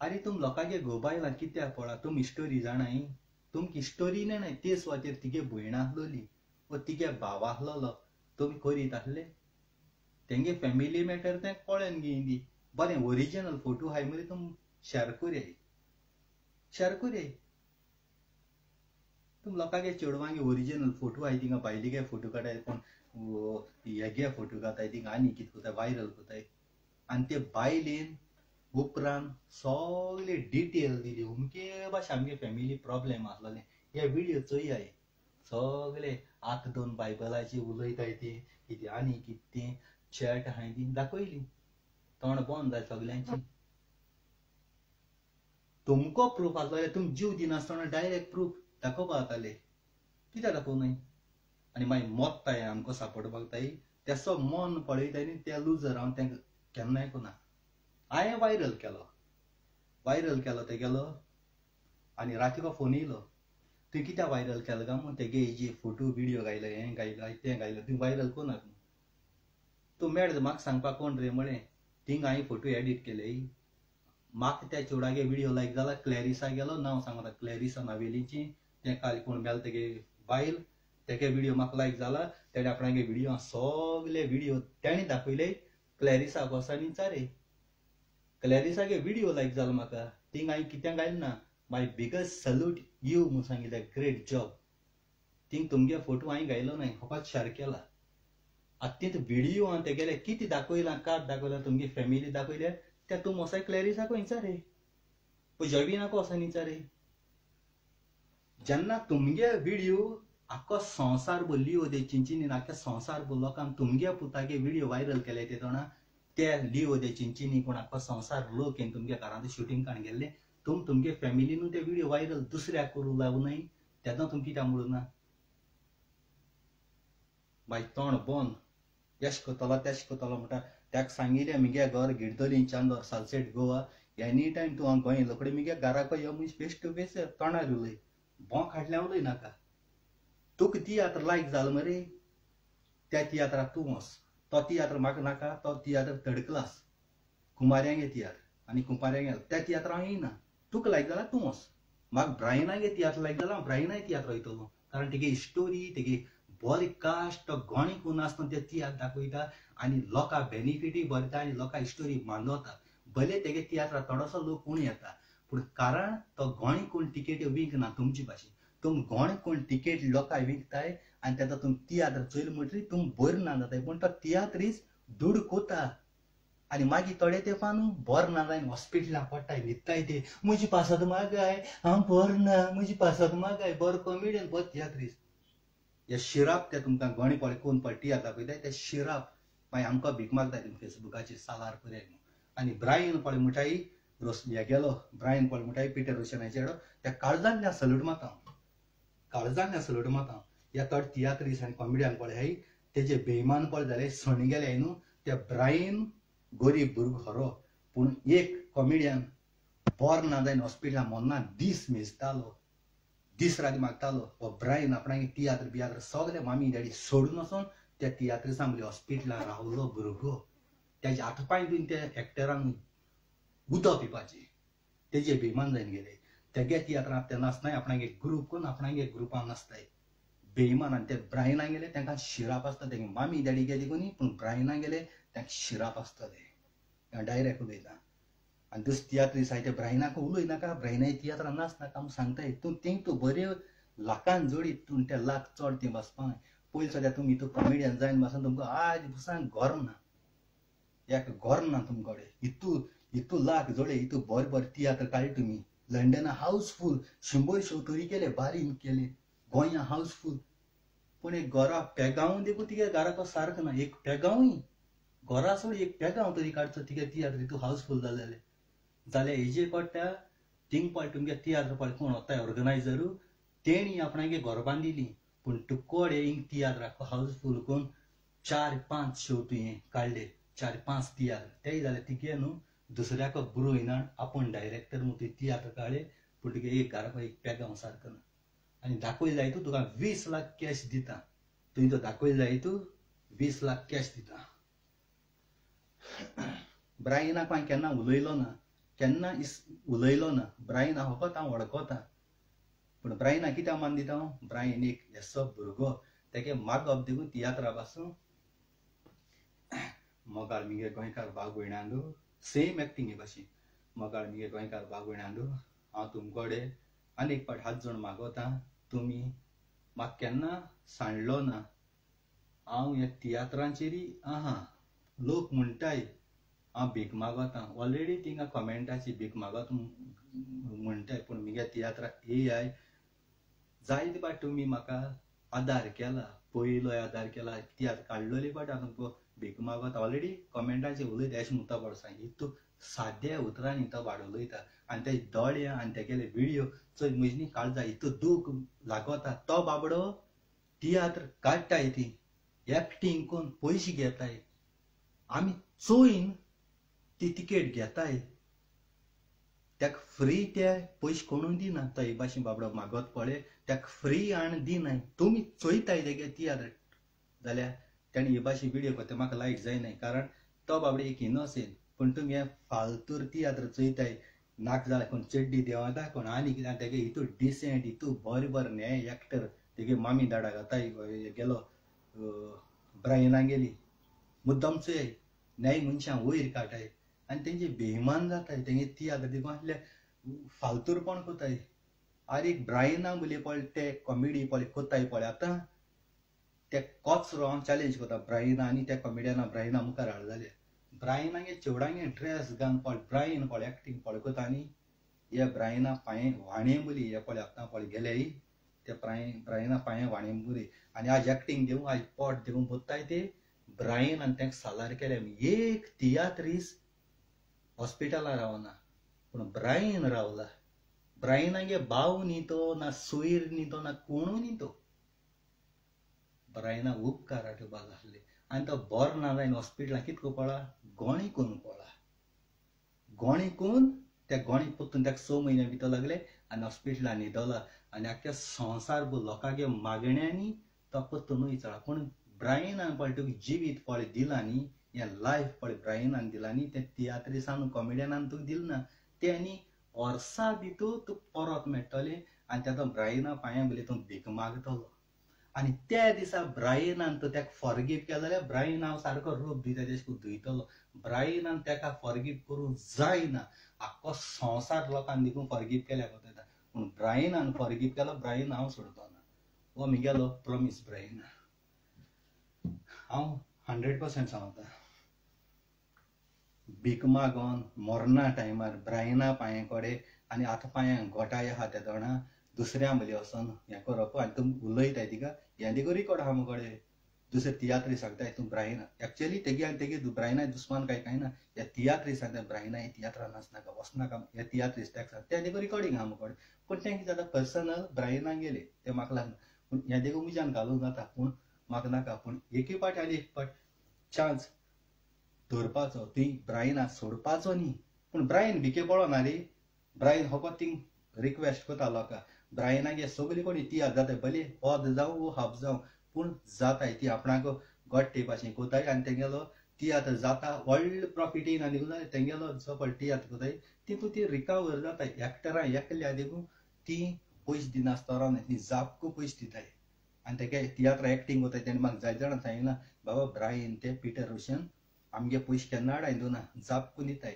अरे तुम लोकांगे घोबायला कित्याक पळा तुम स्टोरी जाणाय तुमकी स्टोरी नाही ते सुवातेर तिगे भयण आसलोली व तिगे भाव आसलोलो तुमी करीत आसले तेंगे फॅमिली मॅटर ते कळन घेयली. बरें ओरिजिनल फोटो हाय मरे तुम शेअर करूये तुम लोकांगे चेडवांगे ओरिजिनल फोटो हाय थिंगा बायलीगे फोटो काडाय कोण हेगे फोटो घाताय थिंगा आनी कित कोताय व्हायरल कोताय आनी ते बायलेन उपरांत सगळे डिटेल दिली उमके भाशा आमगे फॅमिली प्रॉब्लेम आसलोले हे व्हिडिओ चोयाय सगळे आत दोन बायबलाचे उलयताय ते कितें आनी कितें चॅट हाय ती दाखयली तोंड बंद जाय सगळ्यांची. तुमको प्रूफ आसलो तुम जीव दिनासतना डायरेक्ट प्रूफ दाखोवपा जाताले कित्याक दाखोवनाय आनी मागीर मोत्ताय आमकां सपोर्ट मागताय तेसो मन पळयताय न्ही त्या लुजर हांव तेंका केन्नाय कोना. हांवें व्हायरल केलो तेगेलो आनी रातीको फोन येयलो तुवें कित्याक व्हायरल केलो काय म्हूण तेगे हेजे फोटो व्हिडिओ घायलो हें घायलो तें घायलो तुवें व्हायरल कोनाक न्हू तूं मेळ्ळो म्हाका सांगपाक कोण रे म्हळें थिंग हांवें फोटो एडिट केले म्हाका त्या चेडवागे व्हिडिओ लायक जाला क्लॅरिसा गेलो नांव सांगता क्लॅरिसा नावेलीची तें काल कोण मेळ्ळो तेगे बायल तेगे व्हिडिओ म्हाका लायक जाला तेणे आपणागे व्हिडिओ सगळे व्हिडिओ तेणी दाखयले क्लॅरिसा गोसानी चारे क्लॅरिसागे व्हिडिओ लायक जालो म्हाका थिंग हांवें कित्याक घायलें ना माय बिगस्ट सल्यूट यू म्हूण सांगिल्लें ग्रेट जॉब थिंग तुमगे फोटो हांवें घायलो न्हय फकत शेअर केला. आतां तितून व्हिडिओ हांवें तेगेले कितें दाखयलां कात दाखयलां तुमगे फॅमिली दाखयल्या त्या तूं मोसाय क्लॅरिसाको विचारे जॉबिनाको वोसोन विचारे. जेन्ना तुमगे व्हिडिओ आख्खो संवसार भर लिओ दे चिंचिनी आख्ख्या संवसार भर लोकांक तुमगे पुतागे व्हिडिओ व्हायरल केले ते तोणा ते लिओ दे चिंचिनी कोण आख्खो संवसार लोक येवन तुमगे घरांत शुटींग काण गेल्ले तुमगे फॅमिलीनू ते व्हिडिओ व्हायरल दुसऱ्याक करूं लावनाय तेन्ना तुमी कित्याक म्हणूना. मागीर तोंड बंद एश कोतलो तेश कोतलो म्हणटा त्याक सांगिल्लें मिगे घर गिरदोली चांदोर सालसेट गोवा एनी टायम तूं गोंय येयलो कडेन मिगे घराको यो मनीस फेस टू फेस तोंडार उलय बोंक हाडल्या उलय नाका. तुका तियात्र लायक जालो मरे त्या तियात्राक तूं वच तो तियात्र म्हाका नाका तो तियात्र थर्ड क्लास कुमाऱ्यांगे तियात्र आनी कुंपाऱ्यांगे त्या तियात्र हांव येयना तुका लायक जाल्यार तूं वच म्हाका ब्रायनागे तियात्र लायक जाल्यार हांव ब्रायनाय तियात्र वयतलो कारण तेगे स्टोरी तेगे बरी कास्ट तो गोंय कोण आसतना ते तियात्र दाखयता आनी लोकां बेनिफिटूय भरता आनी लोकां स्टोरी मानवता भले तेगे तियात्राक थोडोसो लोक उणी येता पूण कारण तो गोंय कोण टिकेट विकना तुमचे भाशेन तुम गोंय कोण टिकेट लोकां विकताय आनी तेका तुम तियात्र चोयलो म्हणटरी तुम बरो ना जाताय पूण तो तियात्रीच दूड कोता आनी मागीर थोडे तेंपानू बरो ना जायन हॉस्पिटलाक पडटाय न्हिदताय ते म्हजी पासत मागाय हांव बरो ना म्हजी पासत मागाय बरो कॉमेडियन बरो तियात्रीच हे शिराप ते तुमकां गोंय पळय कोण पळय तियात्र दाखयताय ते शिराप मागीर आमकां भीक मागताय तुमी फेसबुकाचेर सालार पळय आनी ब्रायन पळय म्हणटाय हे गेलो ब्रायन पळय म्हणटाय पिटर रोशनाचे चेडो त्या काळजांतल्यान सल्यूट मारता ह्या थोडे तियात्रीस आनी कॉमेडियन पळय हाय तेजे बेईमान पळय जाले सण गेले न्हू ते ब्रायन गरीब भुरगो खरो पूण एक कॉमेडियन बरो ना जायन हॉस्पिटलाक मोन्ना दीस मेजतालो दीस रात मागतालो हो ब्रायन आपणागे तियात्र बियात्र सगळे मामी डॅडी सोडून वचोन त्या तियात्र सांगले हॉस्पिटलाक रावलो भुरगो तेजे हातपांय बीन त्या एक्टरांक उदक पिवपाचें तेजे बेईमान जायन गेले तेगे तियात्रांत ते नाचनाय आपणागे ग्रूप करून आपणागे ग्रुपान नाचताय बेईमान आनी ते ब्रायनाक गेले तांकां शिराप आसता तेगे मामी डॅडी गेली कोणी पूण ब्रायनाक गेले तांकां शिराप आसतले डायरेक्ट उलयता आनी दुसरे तियात्रीस आहाय ते ब्रायनाक उलय नाका ब्रायनाय तियात्रान नाचनाका म्हूण सांगताय तूं बऱ्यो लाखान जोडीत तूं ते लाख चड ती बसपाक पयलीं सद्या तुमी हितू कॉमेडियन जायन बसून तुमकां आज बसून घर ना एक घर ना तुमचे कडेन हितू लाख जोडे हितू बरे बरे तियात्र काडले तुमी लंडना हावसफूल 100 शो तरी केले बारीन केले गोंया हावसफूल पूण एक घरा पेगांव देखून तिगे घराको सारको ना एक पेगांवूय घरा सोड एक पेगांव तरी काडचो तिगे तियात्र हितू हावसफूल जाल्यार हेजे पडटा थिंग पळय तुमगे तियात्र पळय कोण वताय ऑर्गनायझरू तेणी आपणागे घर बांदिली पूण तुकोडे हिंग तियात्र हावसफूल करून 4-5 शो तुवें काडले 4-5 तियात्र तेय जाल्यार तिके न्हू दुसऱ्याक बरो येना आपूण डायरेक्टर म्हणून ते तियात्र काडले पूण तुगे एक घराक एक पेगांव सारको ना आनी दाखोय जाय तूं तुका 20 लाख कॅश दिता तुवें तो दाखोय जाय तूं 20 लाख कॅश दिता ब्रायनाक हांवें केन्ना उलयलो ना केन्ना उलयलो ना ब्रायन हांव फकत हांव वळखता पूण ब्रायना कित्याक मान दिता हांव ब्रायन एक हेसो भुरगो तेगे मागप देखून तियात्रा पासून मोगाळ मिगे गोंयकार भाव भयणांक सेम एक्टिंगे भाशेन मोगाळ मिगे गोंयकार भाव भयणांक हांव तुमकोडे आनी एक फावट हात जोड मागोता तुमी म्हाका केन्ना सांडलो ना हांव ह्या तियात्रांचेरी आहा लोक म्हणटाय हांव भीक मागोता ऑलरेडी थिंगा कमेंटाची भीक मागोत म्हणटाय पूण मिगे तियात्रा येयाय जायते फावट तुमी म्हाका आदार केला पयलोय आदार केला तियात्र काडलोली फावट हांव तुमकां भीक मागोता ऑलरेडी कमेंटाचे उलयता अशें म्हणटा पडसा हितू साद्या उतरांनी तो वाडोलयता आनी ते दोळे आनी तेगेले व्हिडिओ चोय म्हजी काळजा हितू दूख लागोता तो बाबडो तियात्र काडटाय ती एक्टिंग कोन्न पयशे घेताय आमी चोयन ती तिकेट घेताय ताका फ्री ते पयशे कोणूय दिना तो हे भाशेन बाबडो मागोत पळय ताका फ्री आनी दिनाय तुमी चोयताय तेगे तियात्र जाल्यार ताणें हे भाशेन व्हिडिओ करता म्हाका लायक जायनाय कारण तो बाबडो एक इनोसेंट पूण तुमी हे फालतूर तियात्र चोयताय नाका जाल्यार कोण चड्डी देंवता कोण आनी कितें तेगे हितू डिसेंट हितू बरें बरें न्याय एक्टर तेगे मामी दाडा घाताय गेलो ब्रायना गेली मुद्दम चोय न्याय मनशां वयर काटाय आनी तेंचे बेमान जाताय तेंगे तियात्र देखून आसल्यार फालतूरपण कोताय आरे एक ब्रायना बोली पळय ते कॉमेडी पळय कोताय पळय आतां ते कचरो हांव चॅलेंज कोता ब्रायना आनी त्या कॉमेडियना ब्रायना मुखार हाड जाल्यार ब्रायनागे चेवडांगे ड्रेस घालून पळय ब्रायन पळय एक्टिंग पळय कोता आनी हे ब्रायना पांये व्हाणे बोली हे पळय आतां पळय गेले ते ब्रायना पांये व्हाणे बोली आनी आज एक्टिंग दिवूं आज पोट दिवूं बोत्ताय ते ब्रायन आनी तांकां सालार केले एक तियात्रीस हॉस्पिटलार रावना पूण ब्रायन रावला ब्रायनागे भाव न्ही तो ना सोयर न्ही तो ना कोणूय न्ही तो ब्रायना उपकार आठोवपाक लागले आनी तो बरो ना जायन हॉस्पिटलांत कितको पळा गोणी करून पळा गोणी करून त्या गोणी पोत्तून ताका 6 म्हयने भितर लागले आनी हॉस्पिटलांत न्हिदला आनी आख्या संवसार लोकांगे मागण्यांनी तो पोत्तून विचारला पूण ब्रायनान पळय तुका जिवीत पळय दिलां न्ही हें लायफ पळय ब्रायनान दिलां न्ही तें तियात्रिसान कॉमेडियनान तुका दिलें ना तें वर्सां भितर तुका परत मेळटलें आनी ताका ब्रायना पांयां बोली तूं भीक मागतलो आनी त्या दिसा ब्रायनान तो ताका फॉरगीव केलो जाल्यार ब्रायन हांव सारको रूप दिता तेश करून धुयतलो ब्रायनान ताका फॉरगीव करूंक जायना आख्खो संवसार लोकांक देखून फॉरगीव केल्या कोता पूण ब्रायनान फॉरगीव केलो ब्रायन हांव सोडतो ना हो मिगेलो प्रॉमीस ब्रायना हांव 100% सांगता भीक मागोन मरणा टायमार ब्रायना पांये कोडे आनी आतां पांयां गोटाय आहा त्या दोणा दुसऱ्या मदीं वचोन हें करप आनी तुमी उलयताय तिका हें देखून रिकॉर्ड आहा मुगोडे दुसरे तियात्री सांगताय तूं ब्रायना एक्चुअली तेगे आनी तेगे ब्रायना दुस्मान कांय ना ह्या तियात्री सांगता ब्रायना हे तियात्रान नाचनाका वचनाका हे तियात्रीस ताका सांगता तें देखून रिकॉर्डिंग आहा मुगोडे पूण तें कितें जाता पर्सनल ब्रायना गेले तें म्हाका लागना पूण हें देखून उज्यान घालूंक जाता पूण म्हाका नाका पूण एके फावट आनी एक फावट चान्स धरपाचो तुवें ब्रायना सोडपाचो न्ही पूण ब्रायन भिके पळोना रे ब्रायन फकत थिंग रिक्वेस्ट कोता लोकांक ब्रायनागे सगळी कोणी तियात्र जाताय भले अर्द जावं वो हाफ जावं पूण जाताय ती आपणाक गोट्टे भाशेन कोताय आनी तेंगेलो तियात्र जाता व्हडलो प्रॉफिट येयना देखून जाल्यार तेंगेलो जो पळय तियात्र कोताय तितून ती रिकवर जाताय एक्टरां एकल्या देखून ती पयशे दिनासतना ती जापको पयशे दिताय आनी तेगे तियात्र एक्टिंग कोताय तेणें म्हाका जायते जाणां सांगिना बाबा ब्रायन ते पिटर रोशन आमगे पयशे केन्ना हाडाय दोना जापको दिताय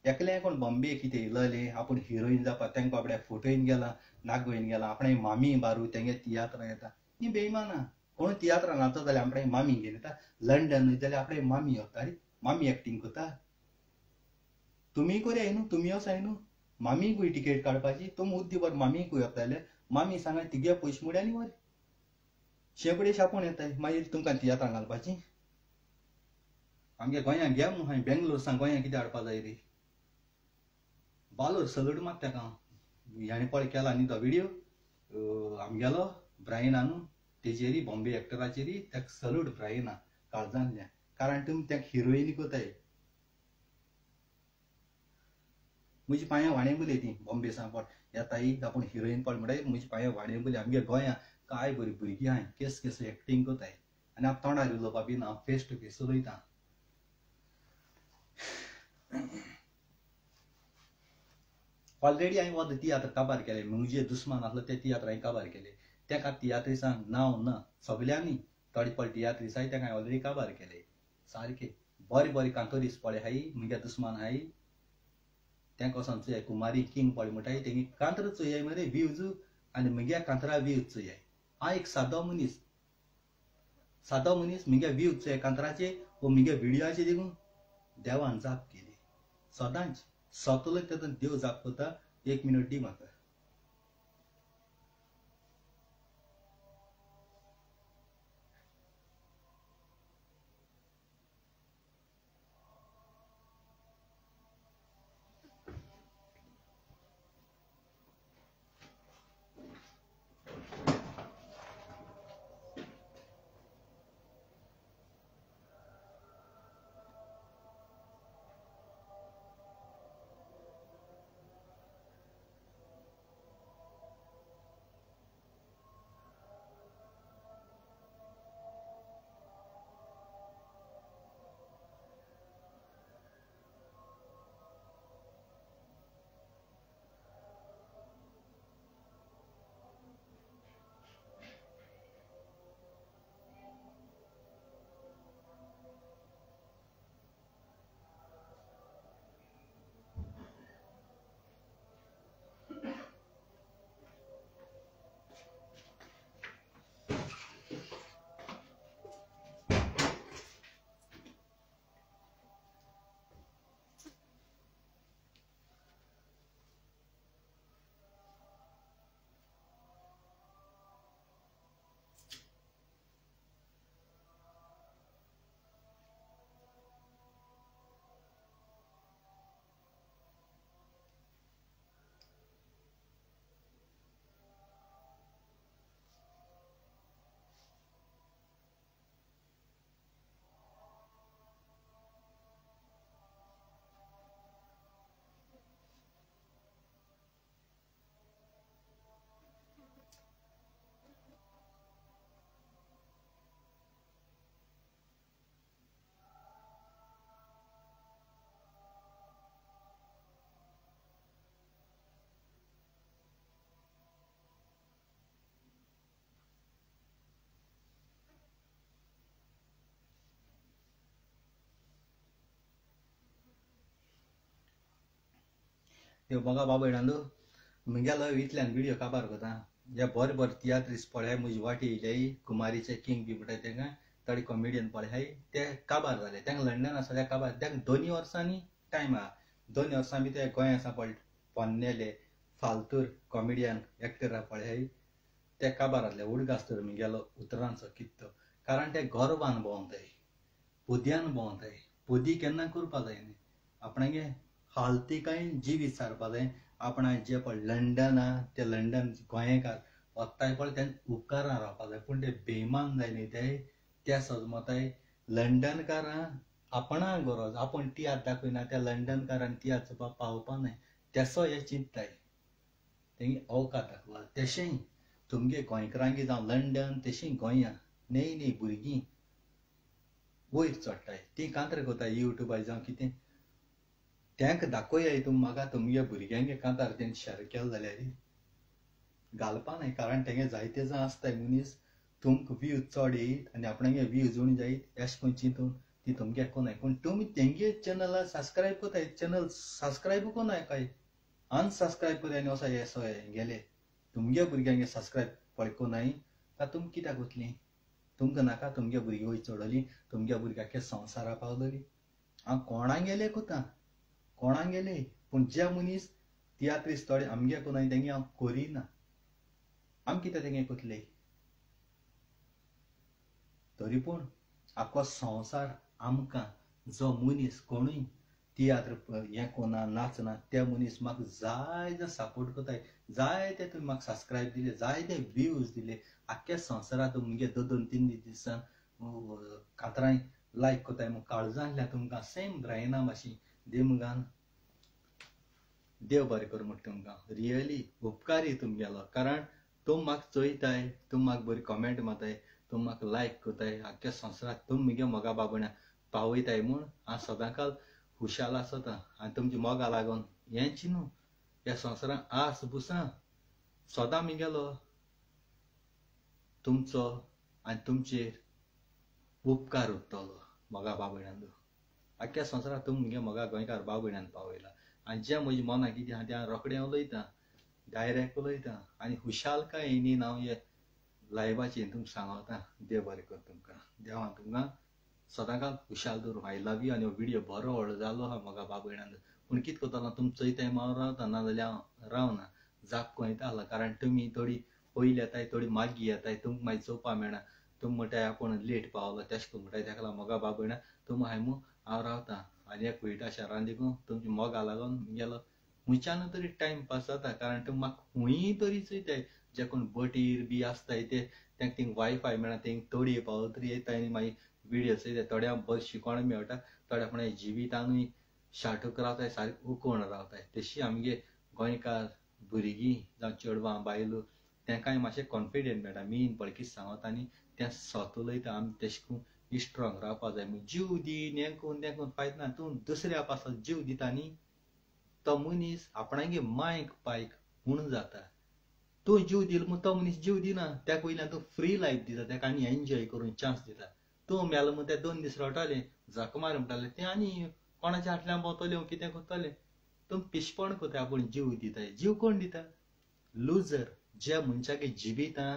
एकले कोण बॉम्बे कितें येयलले आपूण हिरोईन जावपा तांकां बाबड्या फोटोयन गेला नागोयन गेला आपणे मामी बारू तेंगे तियात्र येता ही बेईमाना कोण तियात्र नाचता जाल्यार आपणे मामी घेवन येता लंडन जाल्यार आपणे मामी वता रे मामी एक्टिंग कोता तुमी कोरया न्हू तुमी वसाय न्हू मामीकूय टिकेट काडपाची तुमी उद्दीभर मामीकूय वता जाल्यार मामी सांगा तिगे पयशे मुड्यानी वर शेपडे शापून येताय मागीर तुमकां तियात्रां घालपाची आमगे गोंयांत घे हांवें बेंगलोर सांग गोंयांत कितें हाडपा जाय रे बालोर सलूट मात ताका हांवें पळय केला न्ही तो व्हिडिओ आमगेलो ब्रायना न्हू तेजेरी बॉम्बे एक्टराचेरी ताका सलूट ब्रायना काळजांतल्यान, कारण तुमी त्या हिरोईनी कोताय. म्हजी पांयां वाडेंबली ती बॉम्बे सांपट येताय आपूण हिरोईन पळ म्हणटाय म्हजी पांयां वाडेंबली. आमगे गोंयां काय बरी भुरगीं आहाय, केस केस एक्टींग कोताय आनी हांव तोंडार उलोवपा बी ना, फेस टू फेस उलयतां. ऑलरेडी हांवें वोद तियात्र काबार केले. म्हजे दुस्मान आसलो ते तियात्र हांवें काबार केले. तेका तियात्रिसांक नांव ना सगल्यांनी, थोडे पळ तियात्रीस आहाय तेका हांवें ऑलरेडी काबार केले. सारके बरे बरे कांतोरीस पळय हाय म्हगे दुस्मान हाय, तेंका वचोन चोयाय. कुमारी किंग पळय म्हणटाय तेंगे कांतर चोयाय मरे व्यूज, आनी म्हगे कांतरा व्यूज चोयाय. हांव एक सादो मनीस म्हगे व्यूज चोयाय कांतराचे वो म्हगे व्हिडियोचे देखून देवान जाप केली. सदांच सोतलो तेदून देव जाप कोता. 1 मिनट दी म्हाका. ते बघा बाबा येणांदो म्हगेलो इतल्यान व्हिडिओ काबार कोता. जे बरे बरे तियात्रीस पळय म्हजी वाटी येयल्याय, कुमारीचे किंग बी म्हणटाय तेंका, थोडे कॉमेडियन पळय हाय ते काबार जाले. तेंका लंडन आसले काबार. तेंका 2 वर्सांनी टायम आहा. 2 वर्सां भितर गोंया सांपळ पोन्नेले फालतूर कॉमेडियन एक्टर पळय हाय ते काबार जाले. उडगासतोर म्हगेलो उतरांचो कित्तो, कारण ते गर्वान भोंवताय, पुद्यान भोंवताय. पुदी केन्ना करपा जायना. आपणागे हालतीकाय जिवीत सारपा जाय. आपणा जे पळय लंडन ते लंडन गोंयकार वत्ताय पळय तेंचे उपकारां रावपा जाय. पूण ते बेमान जाय न्ही ते सजमताय. लंडनकारां आपणा गरज, आपूण तियात्र दाखयना त्या लंडनकारांक तियात्र पावोवपा न्हय तेसो हे चिंत्ताय. तेंगे अवकात दाखला. तेशें तुमगे गोंयकारांगे जावं लंडन तेशीं गोंयां नई भुरगीं वयर चडटाय. ती कांतर कोताय युट्यूबार जावं कितें. तेंका दाखोयाय तुमी म्हाका तुमगे भुरग्यांगे कांतार तेंणी शेअर केलो जाल्यार घालपा न्हय, कारण तेंगे जायते जाण आसताय मनीस तुमकां व्यूज चड येयत आनी आपणागे व्यूज उणी जायत अशें करून चिंतून ती तुमगे कोनाय. पूण तुमी तेंगे चॅनलाक सबस्क्रायब कोताय. चॅनल सबस्क्रायब कोनाय काय, अनसबस्क्रायब कोताय आनी असो हे गेले. तुमगे भुरग्यांगे सबस्क्रायब पळय कोनाय काय तुमी कित्याक वतलीं. तुमकां नाका तुमगे भुरगीं वयर चडोलीं, तुमगे भुरग्यां संवसारा पावलोलीं. हांव कोणाक गेले कोता, कोणाक गेले. पूण जे मनीस तियात्रीस थोडे आमगे कोनाय तेंगे हांव कोरिना. आमी कित्याक तेंगे कोतले. तरी पूण आख्खो संवसार आमकां जो मनीस कोणूय तियात्र हें कोना नाचना ते मनीस म्हाका जायते सपोर्ट कोताय. जायते तुमी म्हाका सबस्क्रायब दिले, जायते व्यूज दिले. आख्ख्या संवसारांत तुमगे 2-2, 3 दिसान कातराय लायक कोताय मग काळजांतल्या तुमकां सेम ब्रायना मातशी देमगान देव बरें कर म्हणटा तुमकां रियली उपकारी तुमगेलो कारण तुम म्हाका चोयताय तुम म्हाका बरी कमेंट मारताय तुम म्हाका लायक कोताय आख्या संवसाराक तुम मुगे मोगा बाबण्या पावयताय म्हूण हांव सदांकाल खुशाल आसता आनी तुमच्या मोगा लागून हेंच न्हू ह्या संवसारांत आस बुसां सदां मुगेलो तुमचो आनी तुमचेर उपकार उरतलो मोगा बाबड्यान आख्या संवसाराक तुम मुगे मोगा गोंयकार बाबड्यान पावयला आनी जें म्हज्या मनाक कितें आहा तें हांव रोखडें उलयतां डायरेक्ट उलयतां आनी खुशालकाय येनी हांव हे लायव्हाचेर तुमकां सांगता देव बरें कर तुमकां देवान तुमकां सदांकाल खुशाल दवरूं आय लव यू आनी हो व्हिडियो बरो व्हडलो जालो आहा मोगा बाबड्यान पूण कितें करतलो तुम चोयताय हांव रावता नाजाल्यार हांव रावना जाप कोयता आसलो कारण तुमी थोडी पयली येताय थोडी मागीर येताय तुमकां मागीर चोवपा मेळना तुम म्हणटाय आपूण लेट पावलो तेश करून म्हणटाय तेका लागून मोगा बाबड्या तुम हाय मू हांव रावतां आनी एक कुयटा शारान देखून तुमच्या मोगा लागून गेलो खुंयच्यान तरी टायम पास जाता कारण तुम म्हाका खूंय तरी चोयताय जे कोण बटीर बी आसताय ते तांकां थिंग वायफाय मेळना थिंग थोडी पावलो तरी येताय आनी मागीर व्हिडियो चोयताय थोड्यांक बरें शिकोण मेळटा थोड्या आपणे जिवितानूय शाटूक रावताय सारकें उकोण रावताय तशी आमगे गोंयकार भुरगीं जावं चेडवां बायलो तांकांय मातशें कॉन्फिडेंट मेळटा मेन पळय सांगता आनी तें स्वता उलयता आमी तेशें करून स्ट्रॉंग रावपा जाय जीव दीन हें करून तें करून फायद ना तूं दुसऱ्या पासत जीव दिता न्ही तो मनीस आपणागे मायक पायक म्हणून जाता तूं जीव दिलो म्हूण तो मनीस जीव दिना त्याक वयल्यान तूं फ्री लायफ दिता तेका आनी एन्जॉय करून चान्स दिता तूं मेलो म्हूण ते 2 दीस रवटाले झक मार म्हणटाले ते आनी कोणाच्या फाटल्यान भोंवतले कितें करतले तुम पिशपण कोताय आपूण जीव दिताय जीव कोण दिता लुजर ज्या मनशागे जिवितां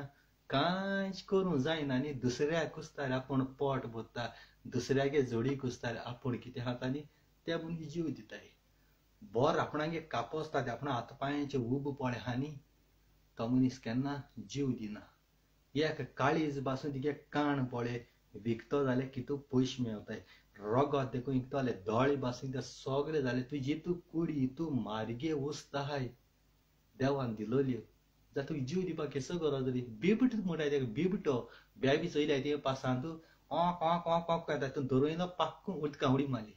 कांयच करूं जायना आनी दुसऱ्याक कुसतार आपूण पोट भरता दुसऱ्यागे जोडी कुसतार आपूण कितें खाता न्ही ते मनीस जीव दिताय बोर आपणागे कापो आसता ते आपणा हात पांयाचे उब पळे आहा न्ही तो मनीस केन्ना जीव दिना एक काळीज बासून तिगे काण पळे विकतो जाल्यार कितू पयशे मेळटाय रगत देखून विकतो जाल्यार दोळे बासून ते सगळे जाले तुजी तूं कुडी तूं मार्गे वस्त आहाय देवान दिलोल्यो जाल्यार तुका जीव दिवपाक केसो गरज तरी बिबट म्हणटाय तेका बिबटो बेबी चयल्याय ते पासान तूं ऑक ऑक ऑक ऑक येता तूं धरून पाक्कून उदकां उडी मारली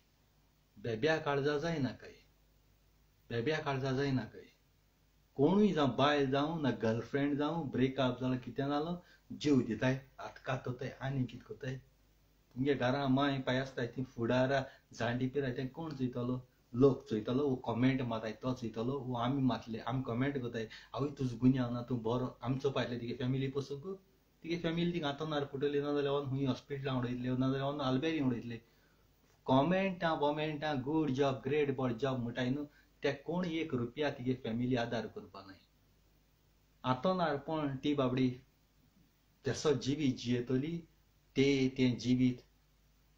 बेब्या काळजा जायना काय बेब्या काळजा जायना काय कोणूय जावं बायल जावं ना गर्लफ्रेंड जावं ब्रेकअप जालो कितें जालो जीव दिताय हात कातताय आनी कितें कोताय तुमगे घरां माय पाय आसताय ती फुडारा जाणटी पिराय तें कोण चोयतलो लोक चोयतलो वो कमेंट मारताय तो चोयतलो वो आमी मारतले आमी कमेंट कोताय आवय तुजो गुन्यांव ना तूं बरो आमी चोवपातले तिगे फॅमिली पसूक तिगे फॅमिली थिंग आतां फुटली नाजाल्यार ऑन खूंय हॉस्पिटलां उडयतले नाजाल्यार ऑन आल्बेरी उडयतले कॉमेंटां वॉमेंटां गुड जॉब ग्रेट बॉड जॉब म्हणटाय न्हू ते कोण 1 रुपया तिगे फॅमिली आदार करपा नाय आतां पण ती बाबडी तेसो जिवीत जियेतली तें जिवीत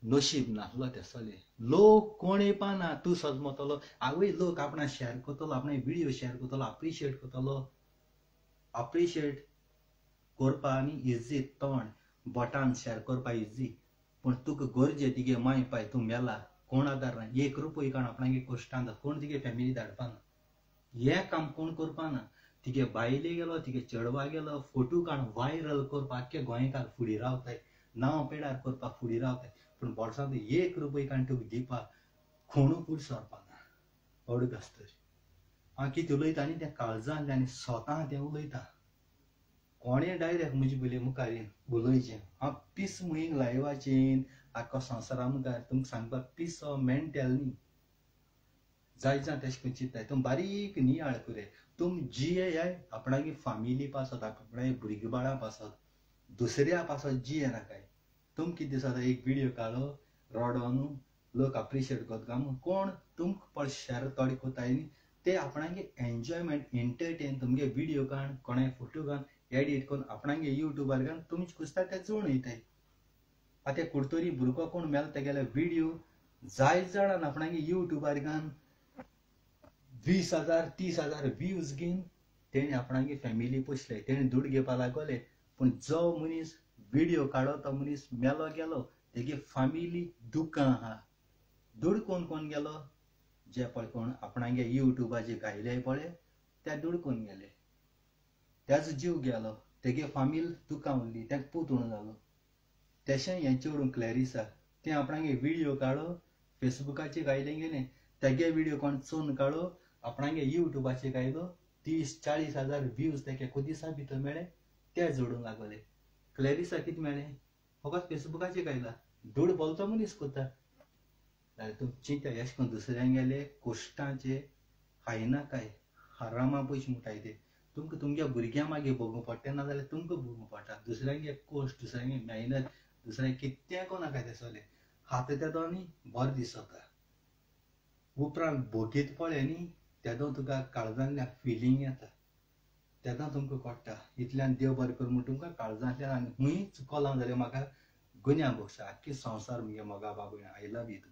नशीब नासलो तेसोले लोक कोण येपाना तूं सजमतलो आवय लोक आपणा शेअर करतलो आपणा व्हिडिओ शेअर करतलो अप्रिशिएट करतलो अप्रिशिएट करपा आनी इजी तोंड बोटान शेअर करपा इजी पूण तुका गरजे तिगे माय पाय तूं मेला कोण आदार ना 1 रुपया काण आपणागे कश्टान कोण तिगे फॅमिली धाडपाना हें काम कोण करपाना तिगे बायले गेलो तिगे चेडवा गेलो फोटो काण व्हायरल करपा आख्खे गोंयकार फुडें रावताय नांव पेडार करपाक फुडें रावताय पूण बोल्सांत 1 रुपया काण तुका दिवपाक कोणू फुडें सरपाना अडग आसता हांव कितें उलयता न्ही तें काळजांतल्यान आनी स्वता तें उलयता कोणें डायरेक्ट म्हजे पयली मुखार उलयचें हांव पीस म्हणून लायव्हाचेर आख्खो संवसारा मुखार तुमकां सांगपाक पीस ऑफ मेंटल न्ही जाय तेशें करून चिंतताय तुम बारीक नियाळ करे तुम जियेयाय आपणागे फामिली पासत आपणागे भुरगीं बाळां पासत दुसऱ्या पासत जिये नाकाय तुम कितें दिसता एक व्हिडिओ काडलो रडोन लोक अप्रिशिएट करता कोण तुमकां पळ शेअर थोडे कोताय न्ही ते आपणागे एन्जॉयमेंट एंटरटेन तुमगे व्हिडिओ काण कोणाय फोटो काण एडिट करून आपणागे युट्यूबार घालून तुमचे कुस्ता ते जोड वयताय आतां कुडतरी भुरगो कोण मेलो तेगेले व्हिडिओ जायत जाणांन आपणागे युट्यूबार घालून 20,000 30,000 व्ह्यूज घेवन तेणें आपणागे फॅमिली पोसले तेणें दूड घेवपा लागले पूण जो मनीस व्हिडिओ काडो तो मनीस मेलो गेलो तेगे फॅमिली दुकां आहा दूड कोण गेलो जे पळय कोण आपणागे युट्यूबाचेर घायले पळय ते दूड कोण गेले त्याचो जीव गेलो तेगे फामील दुकां उरली तेका पूत उणो जालो तशें हें चेडूं क्लॅरिसा तें आपणागे व्हिडिओ काडो फेसबुकाचेर घायले गेले तेगे व्हिडिओ कोण चोवन काडो आपणागे युट्यूबाचेर घायलो 30-40 हजार व्ह्यूज तेगे एको दिसा भितर मेळे ते जोडूंक लागले. क्लॅरिसा कितें मेळ्ळें फकत फेसबुकाचेर घायला धूड बोलतो मनीस कोत्ता जाल्यार तुमची ते अशें करून दुसऱ्यांगेले कोश्टांचे खायना काय हरामा पयशे मुटाय ते तुमकां तुमच्या भुरग्यां मागीर भोगूं पडटा ना जाल्यार तुमकां भोगूं पडटा. दुसऱ्यांगे कोश्ट दुसऱ्यांगे मेहनत दुसऱ्यांगे कितें कोनाका ते सोले हात तेदो न्ही बरो दीस जाता उपरांत भोगीत पळय न्ही तेदो तुका काळजांतल्यान फिलींग येता तेदो तुमकां कळटा इतल्यान देव बरें कर म्हूण तुमकां काळजांतल्यान आनी खूंय चुकोलां जाल्यार म्हाका गुन्या बक्षा आख्खी संवसार मुगे मोगा बाबू आय लव यू.